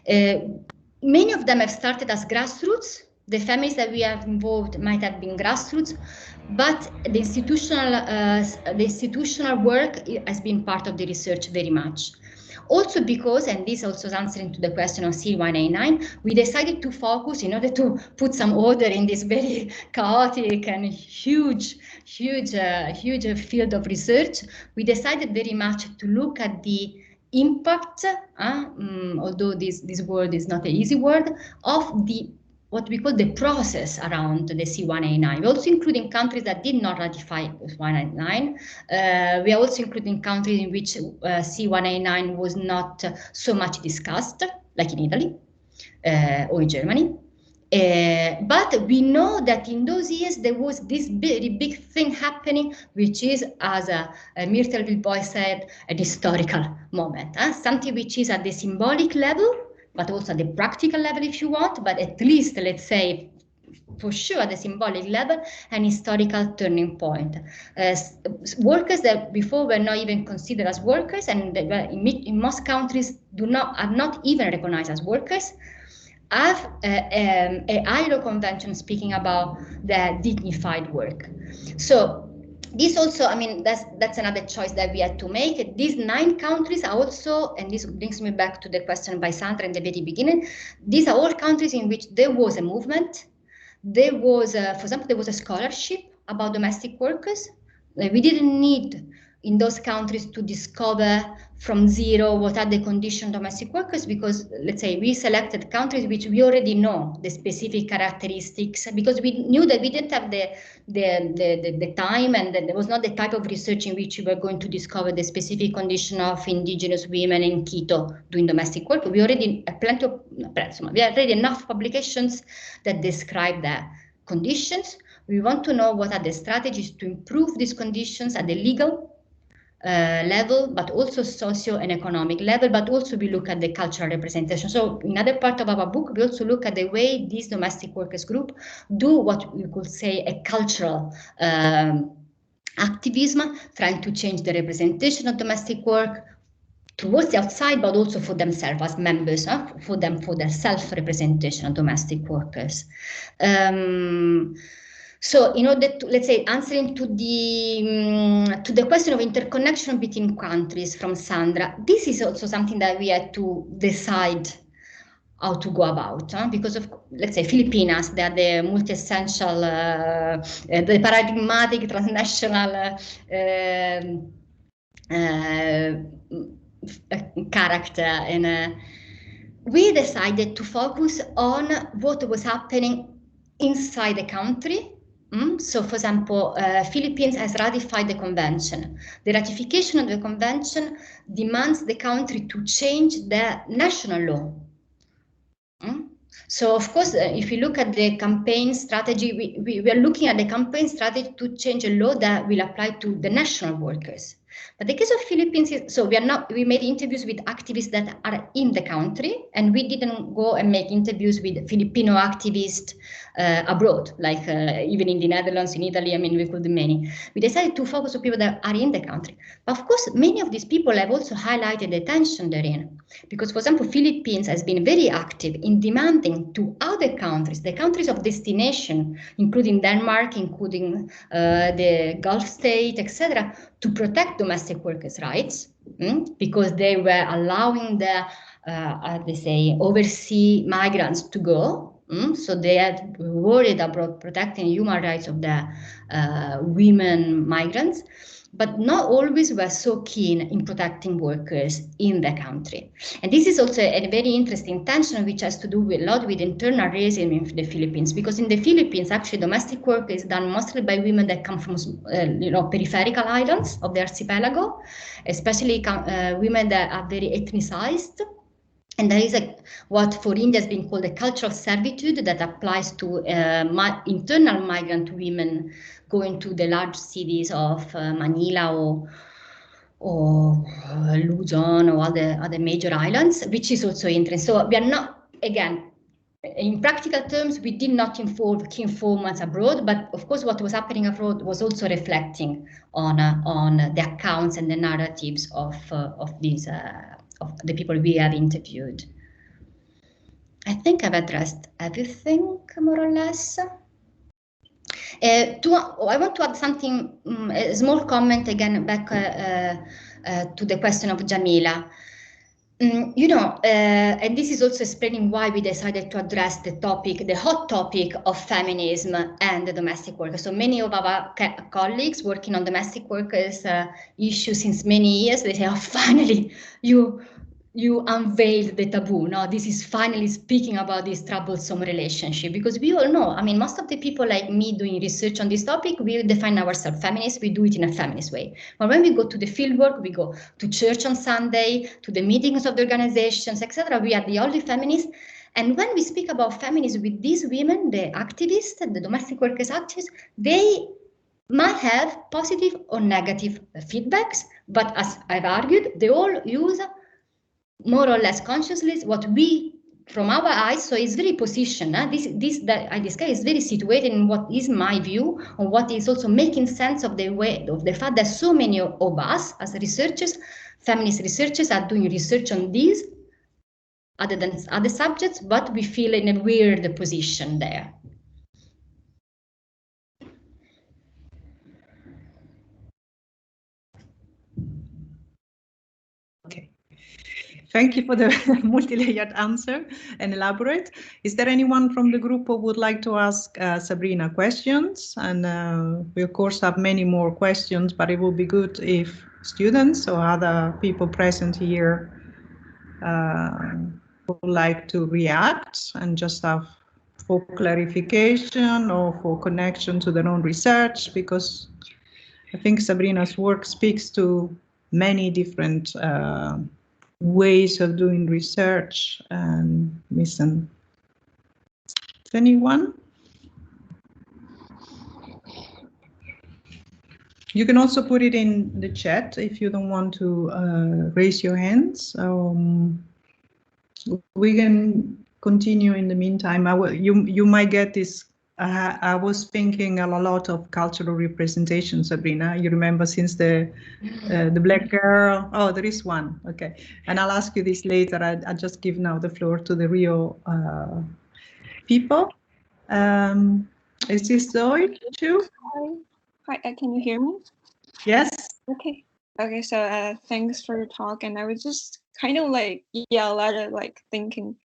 Many of them have started as grassroots. The feminists that we have involved might have been grassroots, but the institutional work has been part of the research very much. Also because, and this also is answering to the question of C189, we decided to focus, in order to put some order in this very chaotic and huge field of research, we decided very much to look at the impact, although this word is not an easy word, of what we call the process around the C189. We're also including countries that did not ratify C189. We are also including countries in which C189 was not so much discussed, like in Italy. or in Germany. But we know that in those years there was this very big thing happening, which is, as Myrtle Vilboy said, an historical moment, something which is at the symbolic level, but also at the practical level if you want, but at least, let's say, for sure at the symbolic level, an historical turning point. Workers that before were not even considered as workers, and in most countries are not even recognized as workers, have a ILO convention speaking about the dignified work. So this also, I mean, that's another choice that we had to make. These 9 countries are also, and this brings me back to the question by Sandra in the very beginning, these are all countries in which there was a movement. There was, for example, there was a scholarship about domestic workers. We didn't need in those countries to discover from zero what are the conditions of domestic workers, because, let's say, we selected countries which we already know the specific characteristics, because we knew that we didn't have the time, and that there was not the type of research in which we were going to discover the specific condition of indigenous women in Quito doing domestic work. We already have we have already enough publications that describe their conditions. We want to know what are the strategies to improve these conditions at the legal level, but also socio and economic level, but also we look at the cultural representation. So in other part of our book, we also look at the way these domestic workers group do what we could say a cultural activism, trying to change the representation of domestic work towards the outside, but also for themselves as members, for their self-representation of domestic workers. So in order to, let's say, answering to the question of interconnection between countries from Sandra, this is also something that we had to decide how to go about, because of, let's say, Filipinas, they are the multi-essential, the paradigmatic transnational character, and we decided to focus on what was happening inside the country. So, for example, Philippines has ratified the convention. The ratification of the convention demands the country to change their national law. So, of course, if you look at the campaign strategy, we are looking at the campaign strategy to change a law that will apply to the national workers. But the case of Philippines is, so we made interviews with activists that are in the country, and we didn't go and make interviews with Filipino activists abroad, like even in the Netherlands, in Italy, I mean, we could do many. We decided to focus on people that are in the country. But of course, many of these people have also highlighted the tension therein. Because, for example, Philippines has been very active in demanding to other countries, the countries of destination, including Denmark, including the Gulf state, etc., to protect domestic workers' rights, because they were allowing the, they say, overseas migrants to go. So they had worried about protecting human rights of the women migrants, but not always were so keen in protecting workers in the country. And this is also a very interesting tension, which has to do a lot with internal racism in the Philippines, because in the Philippines, actually, domestic work is done mostly by women that come from, peripheral islands of the archipelago, especially women that are very ethnicized. And there is what for India has been called a cultural servitude that applies to internal migrant women going to the large cities of Manila or Luzon or other major islands, which is also interesting. So we are not, again, in practical terms, we did not involve key informants abroad, but of course what was happening abroad was also reflecting on the accounts and the narratives of these of the people we have interviewed. I think I've addressed everything, more or less. I want to add something, a small comment again back to the question of Jamila. And this is also explaining why we decided to address the topic, the hot topic of feminism and the domestic workers. So many of our colleagues working on domestic workers issues since many years, they say, oh, finally, you unveiled the taboo. Now this is finally speaking about this troublesome relationship, because we all know, I mean, most of the people like me doing research on this topic, we define ourselves feminists, we do it in a feminist way. But when we go to the field work, we go to church on Sunday, to the meetings of the organizations, etc., we are the only feminists. And when we speak about feminism with these women, the activists, the domestic workers activists, they might have positive or negative feedbacks, but as I've argued, they all use more or less consciously what we, from our eyes, so it's very positioned. This that I discuss is very situated in what is my view, or what is also making sense of the way of the fact that so many of us as researchers, feminist researchers, are doing research on these other than other subjects, but we feel in a weird position there. Okay. Thank you for the multi-layered answer and elaborate. Is there anyone from the group who would like to ask Sabrina questions? And we of course have many more questions, but it would be good if students or other people present here would like to react and just have for clarification or for connection to their own research, because I think Sabrina's work speaks to many different ways of doing research. And listen, anyone? You can also put it in the chat if you don't want to raise your hands. We can continue in the meantime. You might get this. I was thinking a lot of cultural representation, Sabrina. You remember since the black girl? Oh, there is one. Okay, and I'll ask you this later. I just give now the floor to the real people. Is this Zoe too? Hi, can you hear me? Yes. Okay. Okay. So thanks for your talk, and I was just kind of like, yeah, a lot of like thinking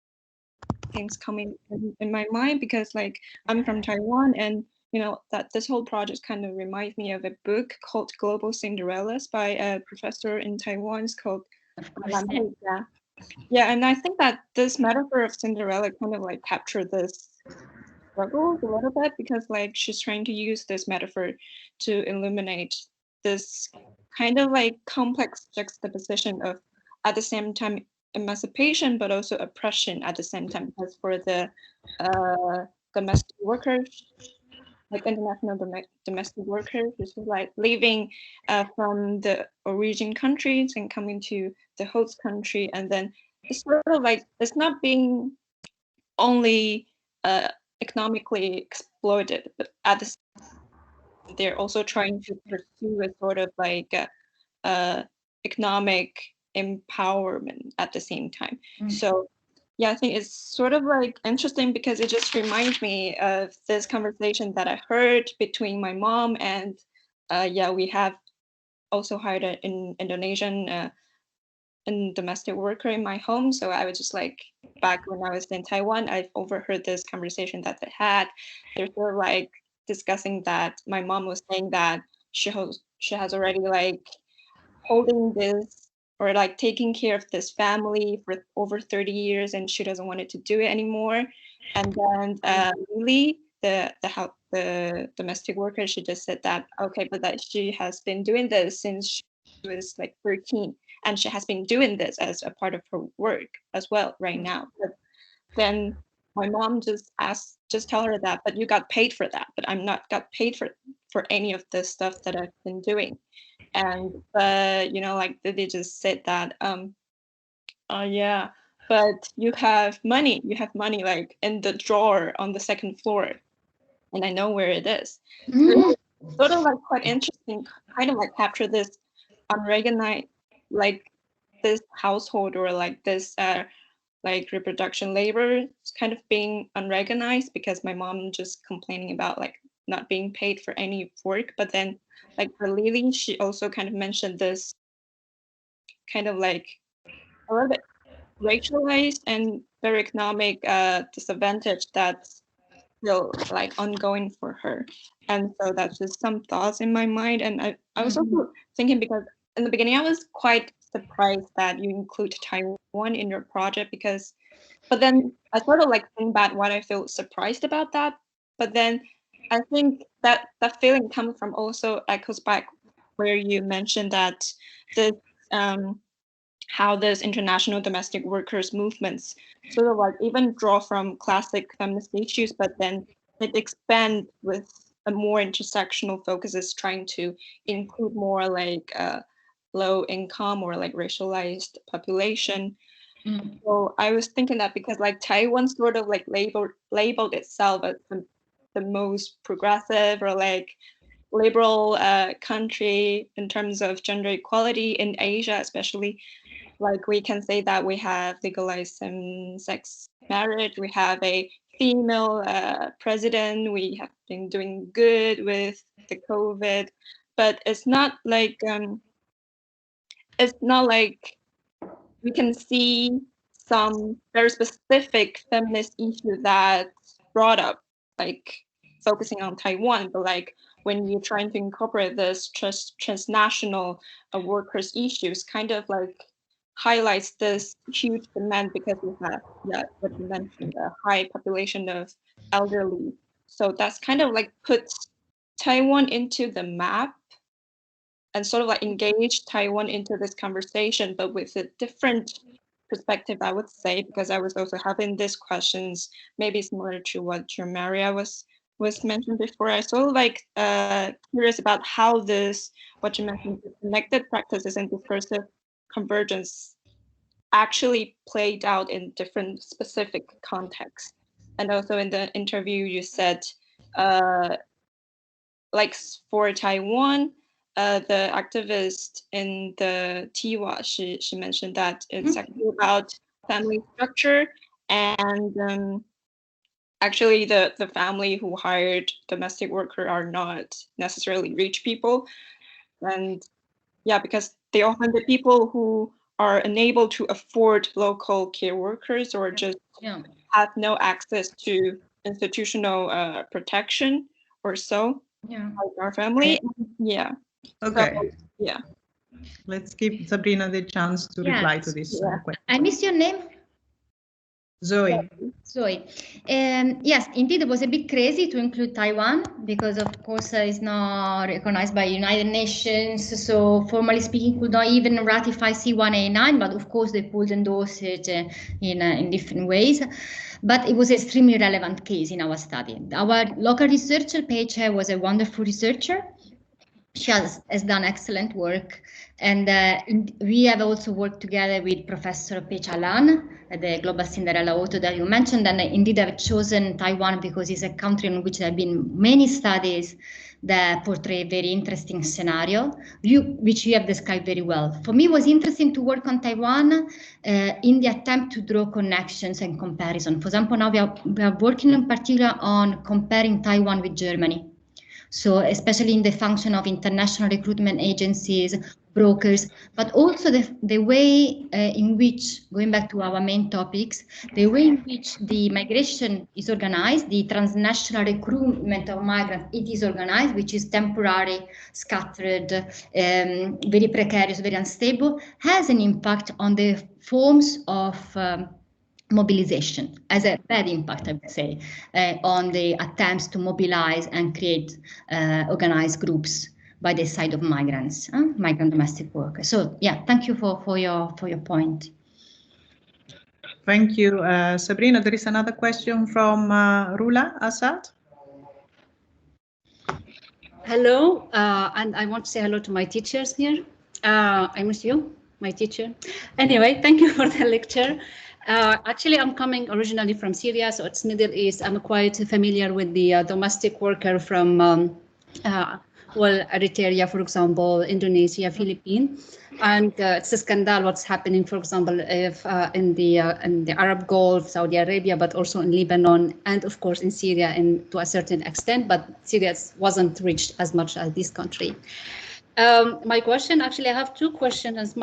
things coming in my mind, because like I'm from Taiwan, and you know that this whole project kind of reminds me of a book called Global Cinderellas by a professor in Taiwan. It's called yeah, and I think that this metaphor of Cinderella kind of like captured this struggle a little bit, because like she's trying to use this metaphor to illuminate this kind of like complex juxtaposition of at the same time emancipation but also oppression at the same time, because for the domestic workers, like international domestic workers, which is like leaving from the origin countries and coming to the host country, and then it's sort of like it's not being only economically exploited, but at the same time, they're also trying to pursue a sort of like economic empowerment at the same time. So yeah, I think it's sort of like interesting, because it just reminds me of this conversation that I heard between my mom and yeah, we have also hired an Indonesian domestic worker in my home. So I was just like, back when I was in Taiwan, I've overheard this conversation that they had. They're sort of like discussing that my mom was saying that she has already like holding this or like taking care of this family for over 30 years, and she doesn't want it to do it anymore. And then Lily, the domestic worker, she just said that okay, but that she has been doing this since she was like 13, and she has been doing this as a part of her work as well right now. But then my mom just tell her that, but you got paid for that, but I'm not got paid for any of the stuff that I've been doing. And you know, like they just said that yeah, but you have money like in the drawer on the second floor, and I know where it is. So sort of like quite interesting, kind of like capture this unrecognized, like this household or like this like reproduction labor kind of being unrecognized, because my mom just complaining about like not being paid for any work. But then like for Lily, she also kind of mentioned this kind of like a little bit racialized and very economic disadvantage that's still like ongoing for her. And so that's just some thoughts in my mind. And I was also thinking, because in the beginning I was quite surprised that you include Taiwan in your project, but then I sort of like think back what I feel surprised about that. But then I think that feeling comes from also echoes back where you mentioned that this how this international domestic workers movements sort of like even draw from classic feminist issues, but then it expand with a more intersectional focuses, trying to include more like low income or like racialized population. So I was thinking that because like Taiwan sort of like labeled itself as the most progressive or like liberal country in terms of gender equality in Asia, especially, like we can say that we have legalized same-sex marriage, we have a female president, we have been doing good with the COVID, but it's not like we can see some very specific feminist issue that brought up, like focusing on Taiwan, but like when you're trying to incorporate this transnational workers issues, kind of like highlights this huge demand because we have, what you mentioned, a high population of elderly. So that's kind of like puts Taiwan into the map and sort of like engage Taiwan into this conversation, but with a different perspective, I would say, because I was also having these questions, maybe similar to what Maria was mentioned before. I sort of like curious about how this, what you mentioned, connected practices and discursive convergence actually played out in different specific contexts. And also in the interview, you said, like for Taiwan, the activist in the Tiwa, she mentioned that it's actually about family structure, and actually the family who hired domestic worker are not necessarily rich people, and yeah, because they often the people who are unable to afford local care workers or just have no access to institutional protection or so. Yeah, like our family. Yeah. Okay. So, yeah. Let's give Sabrina the chance to reply to this question. I missed your name. Zoe. Zoe. Yes, indeed, it was a bit crazy to include Taiwan because, of course, it's not recognized by United Nations. So, formally speaking, could not even ratify C189. But of course, they could endorse it in different ways. But it was an extremely relevant case in our study. Our local researcher, Peiche, was a wonderful researcher. She has done excellent work, and we have also worked together with Professor Peiche Lan at the Global Cinderella Auto that you mentioned, and indeed I've chosen Taiwan because it's a country in which there have been many studies that portray a very interesting scenario, which you have described very well. For me, it was interesting to work on Taiwan in the attempt to draw connections and comparison. For example, now we are working in particular on comparing Taiwan with Germany. So especially in the function of international recruitment agencies, brokers, but also the way in which, going back to our main topics, the way in which the migration is organized, the transnational recruitment of migrants, it is organized, which is temporary, scattered, very precarious, very unstable, has an impact on the forms of mobilization, as a bad impact, I would say, on the attempts to mobilize and create organized groups by the side of migrants, migrant domestic workers. So yeah, thank you for your point. Thank you, Sabrina. There is another question from Rula Assad. Hello, and I want to say hello to my teachers here. I miss you, my teacher. Anyway, thank you for the lecture. Actually, I'm coming originally from Syria, so it's Middle East. I'm quite familiar with the domestic worker from, Eritrea, for example, Indonesia, Philippines, and it's a scandal what's happening, for example, if in the Arab Gulf, Saudi Arabia, but also in Lebanon, and of course in Syria, to a certain extent. But Syria wasn't reached as much as this country. My question, actually, I have two questions.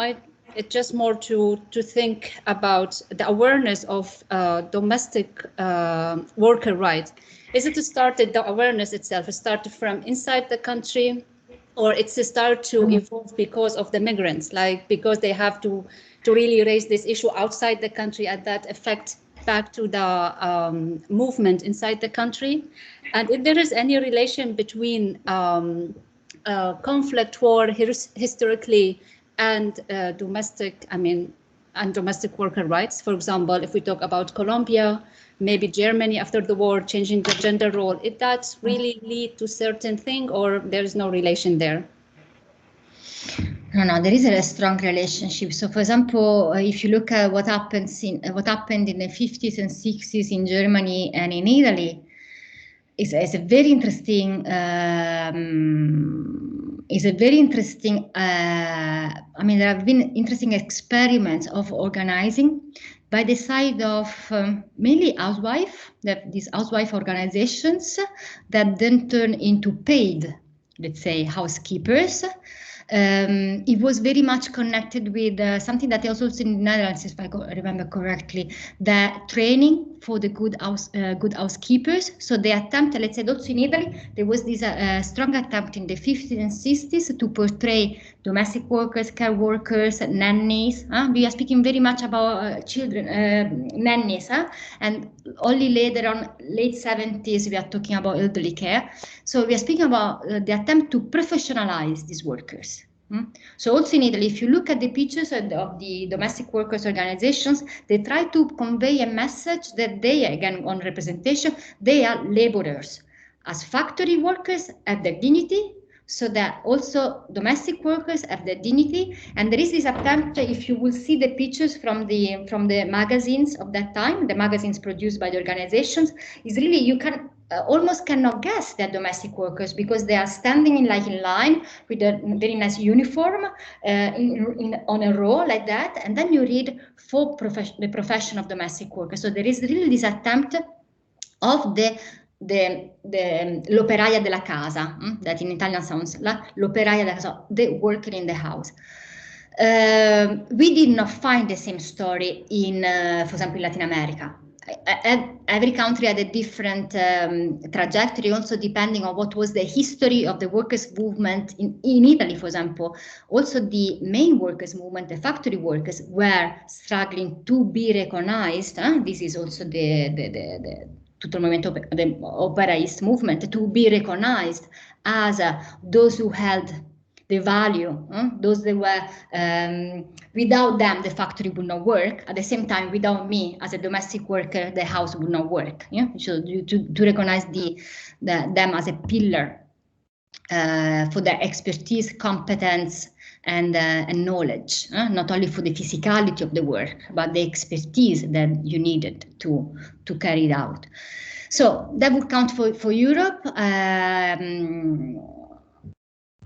It's just more to think about the awareness of domestic worker rights. Is it to start the awareness itself? It started from inside the country, or it's to start to evolve because of the migrants, like because they have to really raise this issue outside the country, and that affect back to the movement inside the country? And if there is any relation between conflict, war, historically, and domestic worker rights. For example, if we talk about Colombia, maybe Germany after the war, changing the gender role, it does really lead to certain thing, or there is no relation there? No, there is a strong relationship. So, for example, if you look at what happened in the 50s and 60s in Germany and in Italy, it's a very interesting. I mean, there have been interesting experiments of organizing by the side of mainly these housewife organizations that then turn into paid, let's say, housekeepers. It was very much connected with something that is also in the Netherlands, if I remember correctly, the training for the good housekeepers. So they attempted, let's say, also in Italy, there was this strong attempt in the 50s and 60s to portray domestic workers, care workers, nannies. We are speaking very much about children, nannies, and only later on, late 70s, we are talking about elderly care. So we are speaking about the attempt to professionalize these workers. So also in Italy, if you look at the pictures of the domestic workers organizations, they try to convey a message that they, again, on representation, they are laborers. As factory workers have their dignity, so that also domestic workers have their dignity. And there is this attempt, if you will see the pictures from the magazines of that time, the magazines produced by the organizations, is really, you can almost cannot guess they're domestic workers, because they are standing in line with a very nice uniform on a row like that, and then you read for the profession of domestic workers. So there is really this attempt of l'operaia della casa, that in Italian sounds l'operaia della casa, the worker in the house. We did not find the same story in, for example, in Latin America. Every country had a different trajectory, also depending on what was the history of the workers' movement. In Italy, for example, also the main workers' movement, the factory workers, were struggling to be recognized. This is also tutto il movimento, the operaist movement, to be recognized as those who held the value, those that were, without them, the factory would not work. At the same time, without me, as a domestic worker, the house would not work. Yeah? So to recognize them as a pillar for their expertise, competence, and knowledge, not only for the physicality of the work, but the expertise that you needed to carry it out. So that would count for Europe.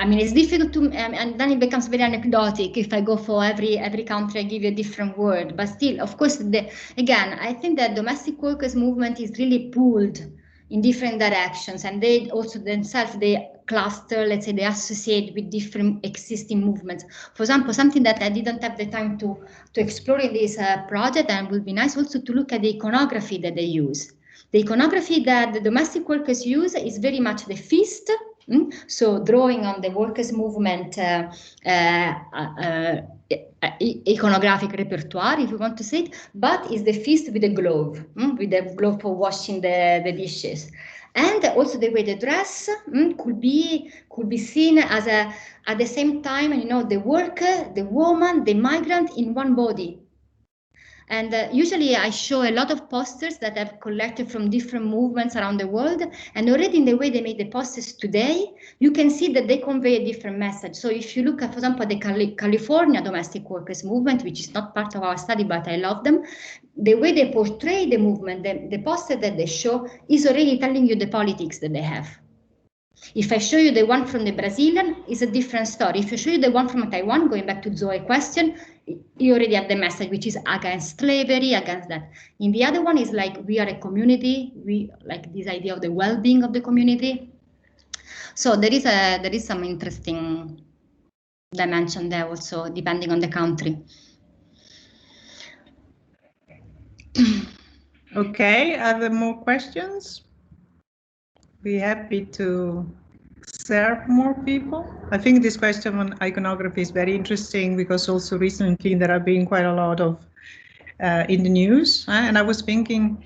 I mean, it's difficult to, and then it becomes very anecdotic. If I go for every country, I give you a different word. But still, of course, again, I think that domestic workers movement is really pulled in different directions, and they also themselves, they cluster, let's say, they associate with different existing movements. For example, something that I didn't have the time to explore in this project, and it would be nice also to look at the iconography that they use. The iconography that the domestic workers use is very much the fist. So drawing on the workers' movement iconographic repertoire, if you want to say it, but is the fist with a glove, for washing the dishes. And also the way they dress could be seen as at the same time, the worker, the woman, the migrant in one body. And usually I show a lot of posters that I've collected from different movements around the world. And already in the way they made the posters today, you can see that they convey a different message. So if you look at, for example, the California domestic workers movement, which is not part of our study, but I love them, the way they portray the movement, the poster that they show is already telling you the politics that they have. If I show you the one from the Brazilian, it's a different story. If I show you the one from Taiwan, going back to Zoe's question, you already have the message, which is against slavery, against that. In the other one is like, we are a community, we like this idea of the well-being of the community. So there is some interesting dimension there also, depending on the country. Okay, are there more questions? Be happy to serve more people. I think this question on iconography is very interesting, because also recently there have been quite a lot of in the news. And I was thinking,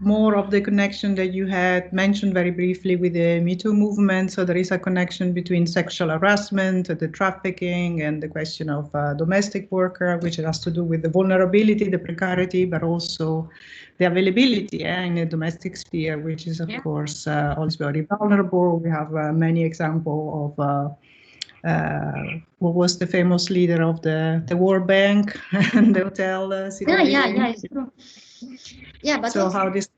more of the connection that you had mentioned very briefly with the Me Too movement. So there is a connection between sexual harassment, the trafficking, and the question of domestic worker, which has to do with the vulnerability, the precarity, but also the availability in the domestic sphere, which is of course always very vulnerable. We have many examples of what was the famous leader of the World Bank and the hotel situation. Yeah, it's true. Yeah, but so also, how this,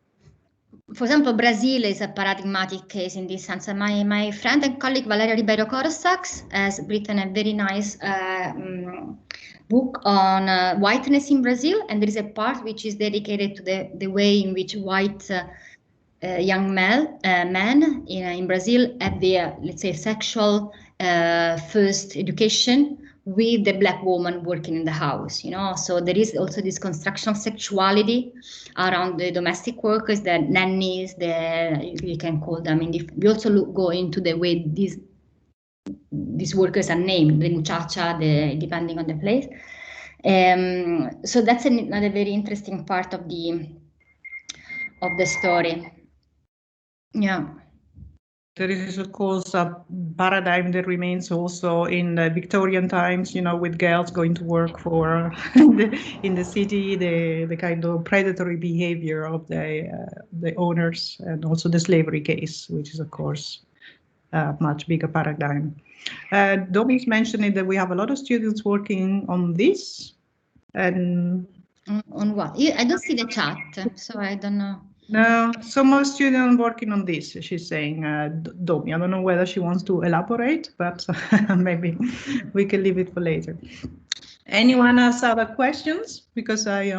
for example, Brazil is a paradigmatic case in this sense. My friend and colleague Valeria Ribeiro Corsax has written a very nice book on whiteness in Brazil, and there is a part which is dedicated to the way in which white young men in Brazil have their, let's say, sexual first education with the black woman working in the house, so there is also this construction of sexuality around the domestic workers, the nannies, you can call them. We also go into the way these workers are named, the muchacha, depending on the place. So that's another very interesting part of the story. Yeah. There is, of course, a paradigm that remains also in the Victorian times, with girls going to work for in the city, the kind of predatory behavior of the owners, and also the slavery case, which is, of course, a much bigger paradigm. Domi's mentioning that we have a lot of students working on this. And on what? I don't see the chat, so I don't know. No, some more students working on this, she's saying, Domi. I don't know whether she wants to elaborate, but maybe we can leave it for later. Anyone has other questions? Because I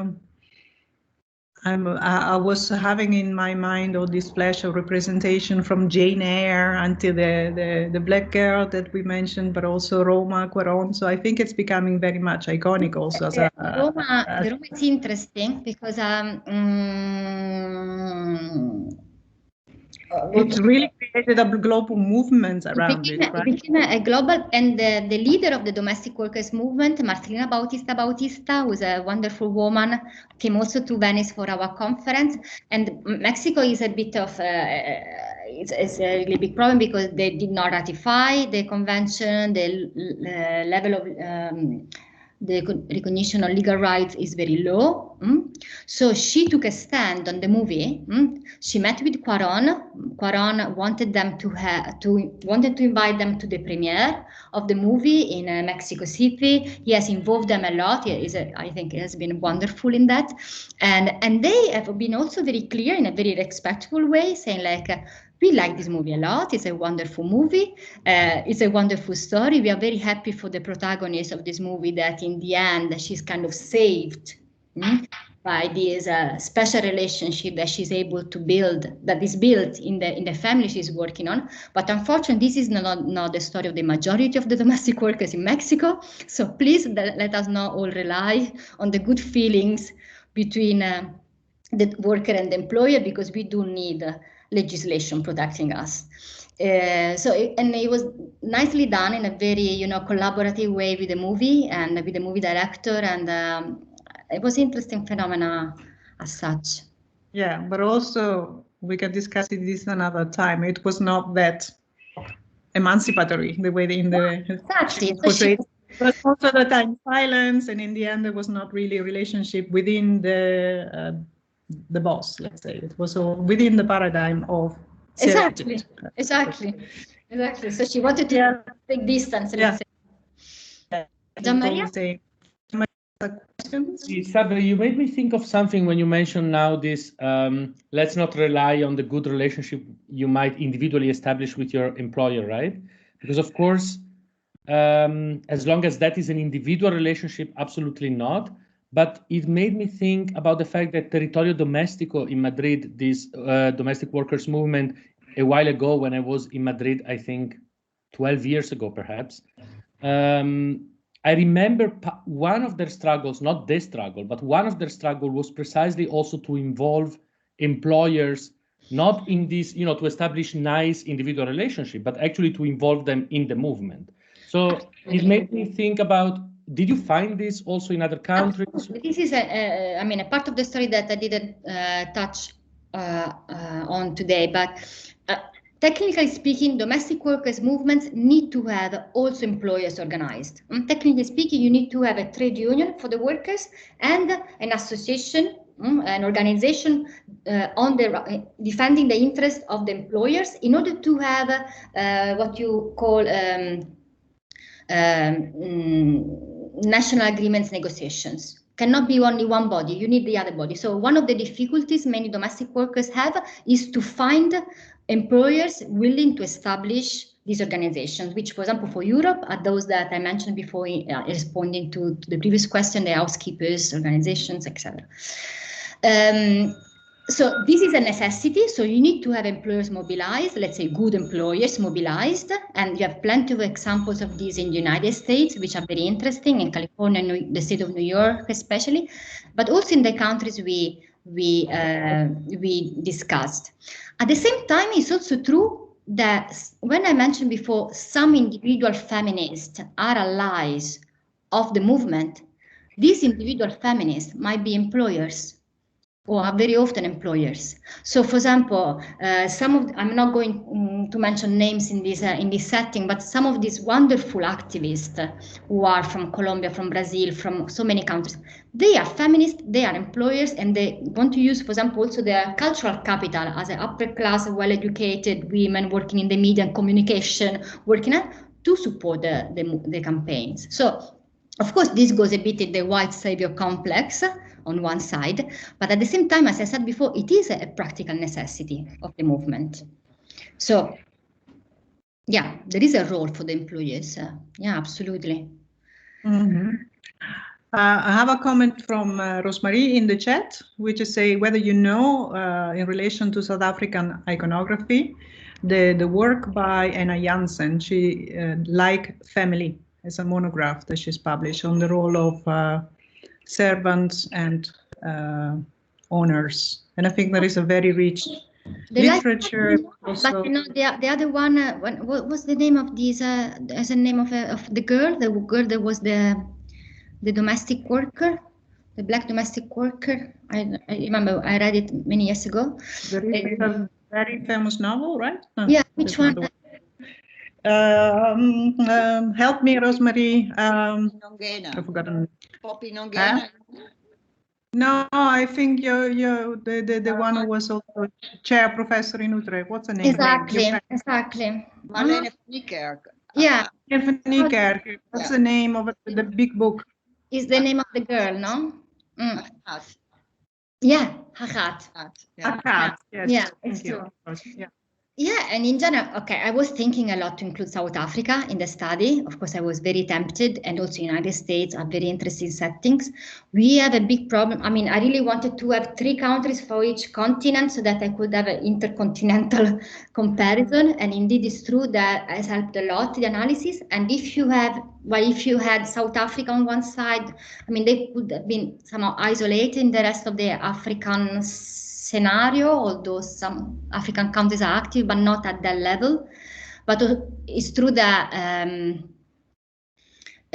was having in my mind all this flash of representation from Jane Eyre until the black girl that we mentioned, but also Roma Quaron. So I think it's becoming very much iconic also. As Roma is interesting because it's really created a global movement around it, right? It became a global, and the leader of the domestic workers movement, Marcelina Bautista, who's a wonderful woman, came also to Venice for our conference. And Mexico is a bit of it's a really big problem because they did not ratify the convention. The level of the recognition of legal rights is very low. So she took a stand on the movie. She met with Quaron. Quaron wanted them wanted to invite them to the premiere of the movie in Mexico City. He has involved them a lot. I think he has been wonderful in that. And they have been also very clear in a very respectful way, saying like, we like this movie a lot. It's a wonderful movie. It's a wonderful story. We are very happy for the protagonist of this movie that in the end she's kind of saved by this special relationship that she's able to build, that is built in the family she's working on. But unfortunately, this is not the story of the majority of the domestic workers in Mexico. So please let us not all rely on the good feelings between the worker and the employer, because we do need legislation protecting us. And it was nicely done in a very, collaborative way with the movie and with the movie director, and it was interesting phenomena as such. Yeah, but also we can discuss this another time. It was not that emancipatory the way exactly. portrayed. It was most of the time silence, and in the end there was not really a relationship within the boss, let's say. It was all within the paradigm of exactly. So she wanted to take distance. Let's say. Gian Maria? Sabri, you made me think of something when you mentioned now this, let's not rely on the good relationship you might individually establish with your employer, right? Because of course, as long as that is an individual relationship, absolutely not. But it made me think about the fact that Territorio Domestico in Madrid, this domestic workers movement, a while ago when I was in Madrid, I think 12 years ago, perhaps, I remember one of their struggles, not this struggle, but one of their struggle was precisely also to involve employers, not in this, to establish nice individual relationship, but actually to involve them in the movement. So it made me think about, did you find this also in other countries? This is a part of the story that I didn't touch on today, but technically speaking, domestic workers movements need to have also employers organized. Technically speaking, you need to have a trade union for the workers and an association, an organization on the defending the interest of the employers in order to have what you call national agreements negotiations. Cannot be only one body, you need the other body. So one of the difficulties many domestic workers have is to find employers willing to establish these organizations, which, for example, for Europe, are those that I mentioned before, responding to the previous question, the housekeepers, organizations, etc. So this is a necessity. So you need to have employers mobilized, let's say good employers mobilized, and you have plenty of examples of these in the United States, which are very interesting, in California, the state of New York especially, but also in the countries we discussed. At the same time, it's also true that when I mentioned before, some individual feminists are allies of the movement, these individual feminists might be employers, or are very often employers. So, for example, I'm not going to mention names in this setting, but some of these wonderful activists who are from Colombia, from Brazil, from so many countries, they are feminists, they are employers, and they want to use, for example, also their cultural capital as an upper class, well-educated women working in the media and communication, to support the campaigns. So, of course, this goes a bit in the white savior complex on one side, but at the same time, as I said before, it is a practical necessity of the movement. So, yeah, there is a role for the employers. Yeah, absolutely. Mm-hmm. I have a comment from Rosemarie in the chat, which is say whether you know, in relation to South African iconography, the work by Anna Jansen, she like family, as a monograph that she's published on the role of servants and owners. And I think there is a very rich literature. But you know, the other one, what was the name of these? As a name of the girl that was the domestic worker, the black domestic worker. I remember I read it many years ago. There is a very famous novel, right? No, yeah, which one? Help me, Rosemarie. I've forgotten. Poppy Nongena. No, I think the one who was also chair professor in Utrecht. What's the name? Exactly. Marlene van Niekerk. Yeah. Van Niekerk. What's the name of the big book? Is the name of the girl, no? Hagat. Yeah, Hagat. Hagat. Yes. Yeah, it's true. Yeah. Yeah, and in general, okay, I was thinking a lot to include South Africa in the study. Of course, I was very tempted, and also United States are very interesting settings. We have a big problem. I mean, I really wanted to have 3 countries for each continent so that I could have an intercontinental comparison. And indeed, it's true that has helped a lot the analysis. And if you had South Africa on one side, I mean, they could have been somehow isolated in the rest of the African scenario, although some African countries are active, but not at that level. But it's true that,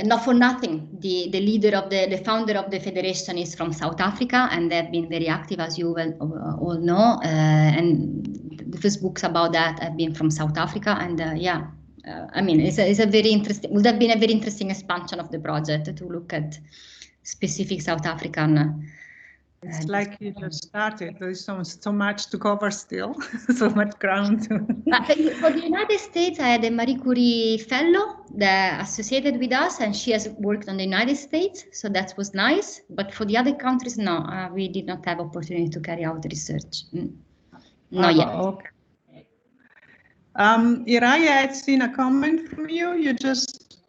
not for nothing, the leader of the founder of the federation is from South Africa, and they've been very active, as you all know. And the first books about that have been from South Africa, and I mean, it's a very interesting. Would have been a very interesting expansion of the project to look at specific South African. It's like you just started. There is so much to cover still, so much ground. For the United States, I had a Marie Curie fellow that associated with us, and she has worked on the United States, so that was nice. But for the other countries, no, we did not have opportunity to carry out research. Not yet. Okay. Iraya, I had seen a comment from you. You just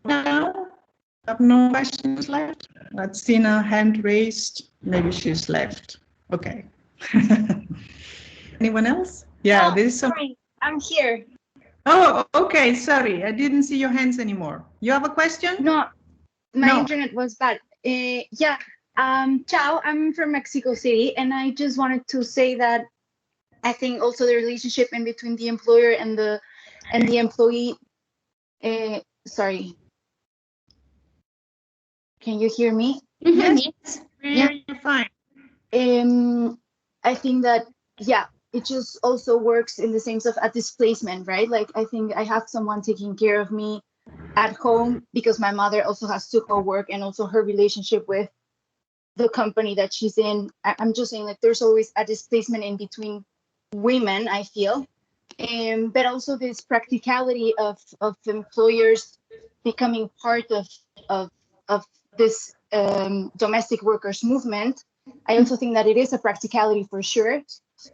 now have no questions left. I've seen a hand raised. Maybe she's left. Okay. Anyone else? Yeah, there's some. Sorry, I'm here. Oh, okay. Sorry, I didn't see your hands anymore. You have a question? No, my internet was bad. Ciao, I'm from Mexico City, and I just wanted to say that I think also the relationship in between the employer and the employee. Sorry. Can you hear me? Yes, you're fine. I think that, yeah, it just also works in the sense of a displacement, right? Like, I think I have someone taking care of me at home because my mother also has to go work, and also her relationship with the company that she's in. I'm just saying, like, there's always a displacement in between women, I feel. But also this practicality of employers becoming part of this domestic workers movement. I also think that it is a practicality for sure,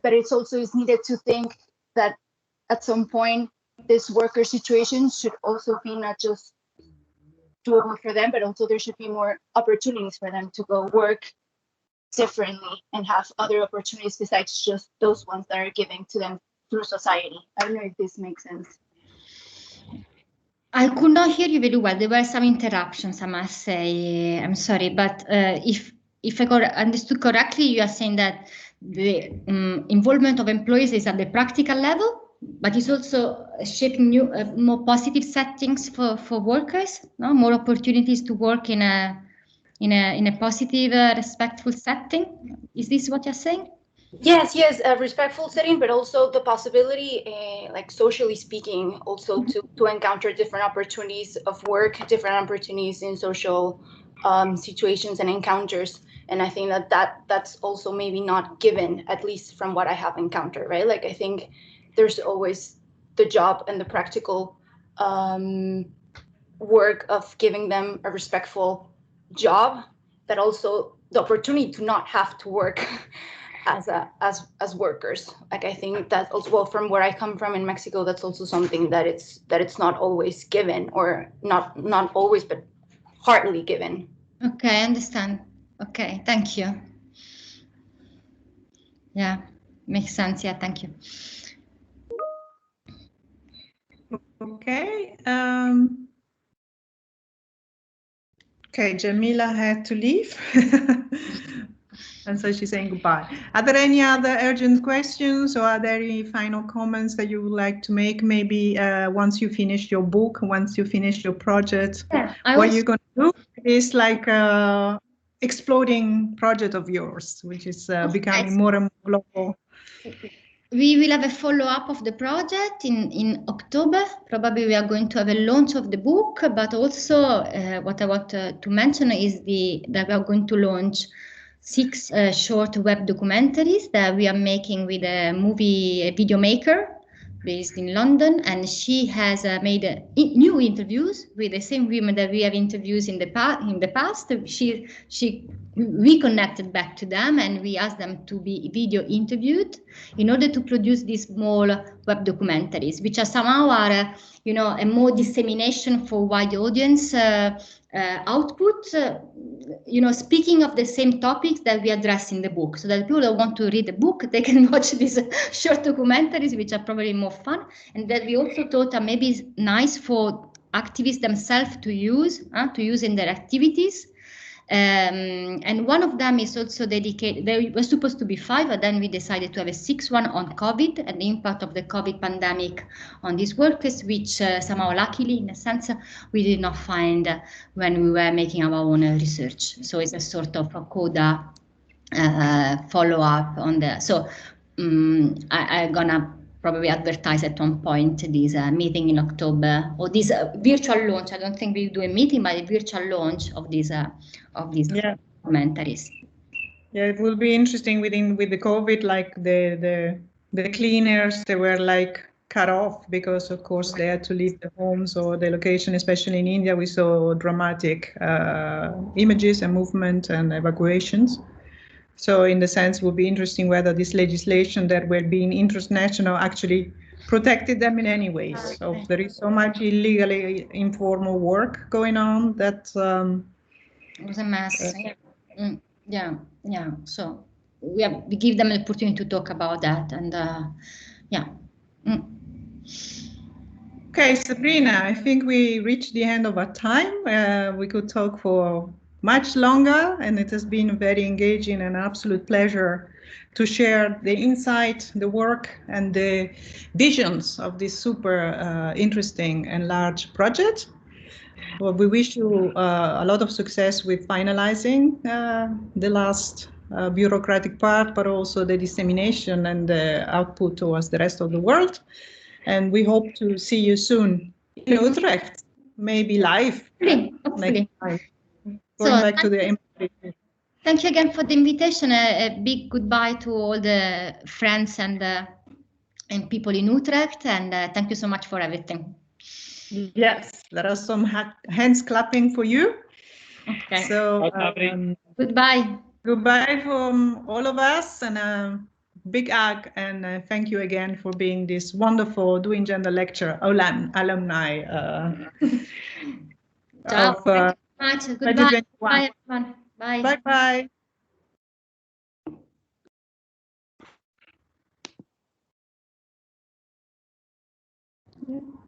but it's also is needed to think that at some point this worker situation should also be not just doable for them, but also there should be more opportunities for them to go work differently and have other opportunities besides just those ones that are given to them through society. I don't know if this makes sense. I could not hear you very well. There were some interruptions, I must say. I'm sorry, but if I got understood correctly, you are saying that the involvement of employees is at the practical level, but it's also shaping new, more positive settings for workers, no? More opportunities to work in a positive, respectful setting. Is this what you're saying? Yes, a respectful setting, but also the possibility, like socially speaking, also to encounter different opportunities of work, different opportunities in social situations and encounters. And I think that's also maybe not given, at least from what I have encountered, right? Like, I think there's always the job and the practical work of giving them a respectful job, but also the opportunity to not have to work as workers. Like, I think that also, well, from where I come from in Mexico, that's also something that it's not always given, or not always, but partly given. Okay, I understand. Okay, thank you. Yeah, makes sense. Yeah, thank you. Okay. Okay, Jamila had to leave. And so she's saying goodbye. Are there any other urgent questions, or are there any final comments that you would like to make? Maybe once you finish your book, once you finish your project, what you're going to do is like exploding project of yours, which is becoming more and more global. We will have a follow-up of the project in October. Probably we are going to have a launch of the book, but also what I want to mention is that we are going to launch 6 short web documentaries that we are making with a video maker based in London, and she has made new interviews with the same women that we have interviewed in the past. We connected back to them, and we asked them to be video interviewed in order to produce these small web documentaries, which are somehow a more dissemination for wide audience output, speaking of the same topics that we address in the book, so that people that want to read the book, they can watch these short documentaries, which are probably more fun, and that we also thought are maybe nice for activists themselves to use in their activities. And one of them is also dedicated. There were supposed to be 5, but then we decided to have a 6th one on COVID and the impact of the COVID pandemic on these workers, which somehow, luckily, in a sense, we did not find when we were making our own research. So it's a sort of a coda follow-up on the. So I'm gonna probably advertise at one point this meeting in October, or this virtual launch. I don't think we do a meeting, but a virtual launch of these documentaries. Yeah, it will be interesting with the COVID, like the cleaners, they were like cut off because, of course, they had to leave the homes or the location, especially in India. We saw dramatic images and movement and evacuations. So in the sense, it will be interesting whether this legislation that will be international actually protected them in any ways. So there is so much illegally informal work going on that it was a mess. Yeah. So we give them an opportunity to talk about that, and yeah. Okay, Sabrina, I think we reached the end of our time. We could talk for much longer, and it has been very engaging and an absolute pleasure to share the insight, the work, and the visions of this super interesting and large project. Well, we wish you a lot of success with finalizing the last bureaucratic part, but also the dissemination and the output towards the rest of the world. And we hope to see you soon in Utrecht, maybe live. Hopefully. Going back to the empathy. Thank you again for the invitation. A big goodbye to all the friends and people in Utrecht, and thank you so much for everything. Yes, there are some hands clapping for you. Okay. So goodbye. Goodbye from all of us, and a big hug, and thank you again for being this wonderful Doing Gender lecture alumni. Ciao. Of, Thank you so much. Goodbye. Bye, everyone. Bye. Bye bye.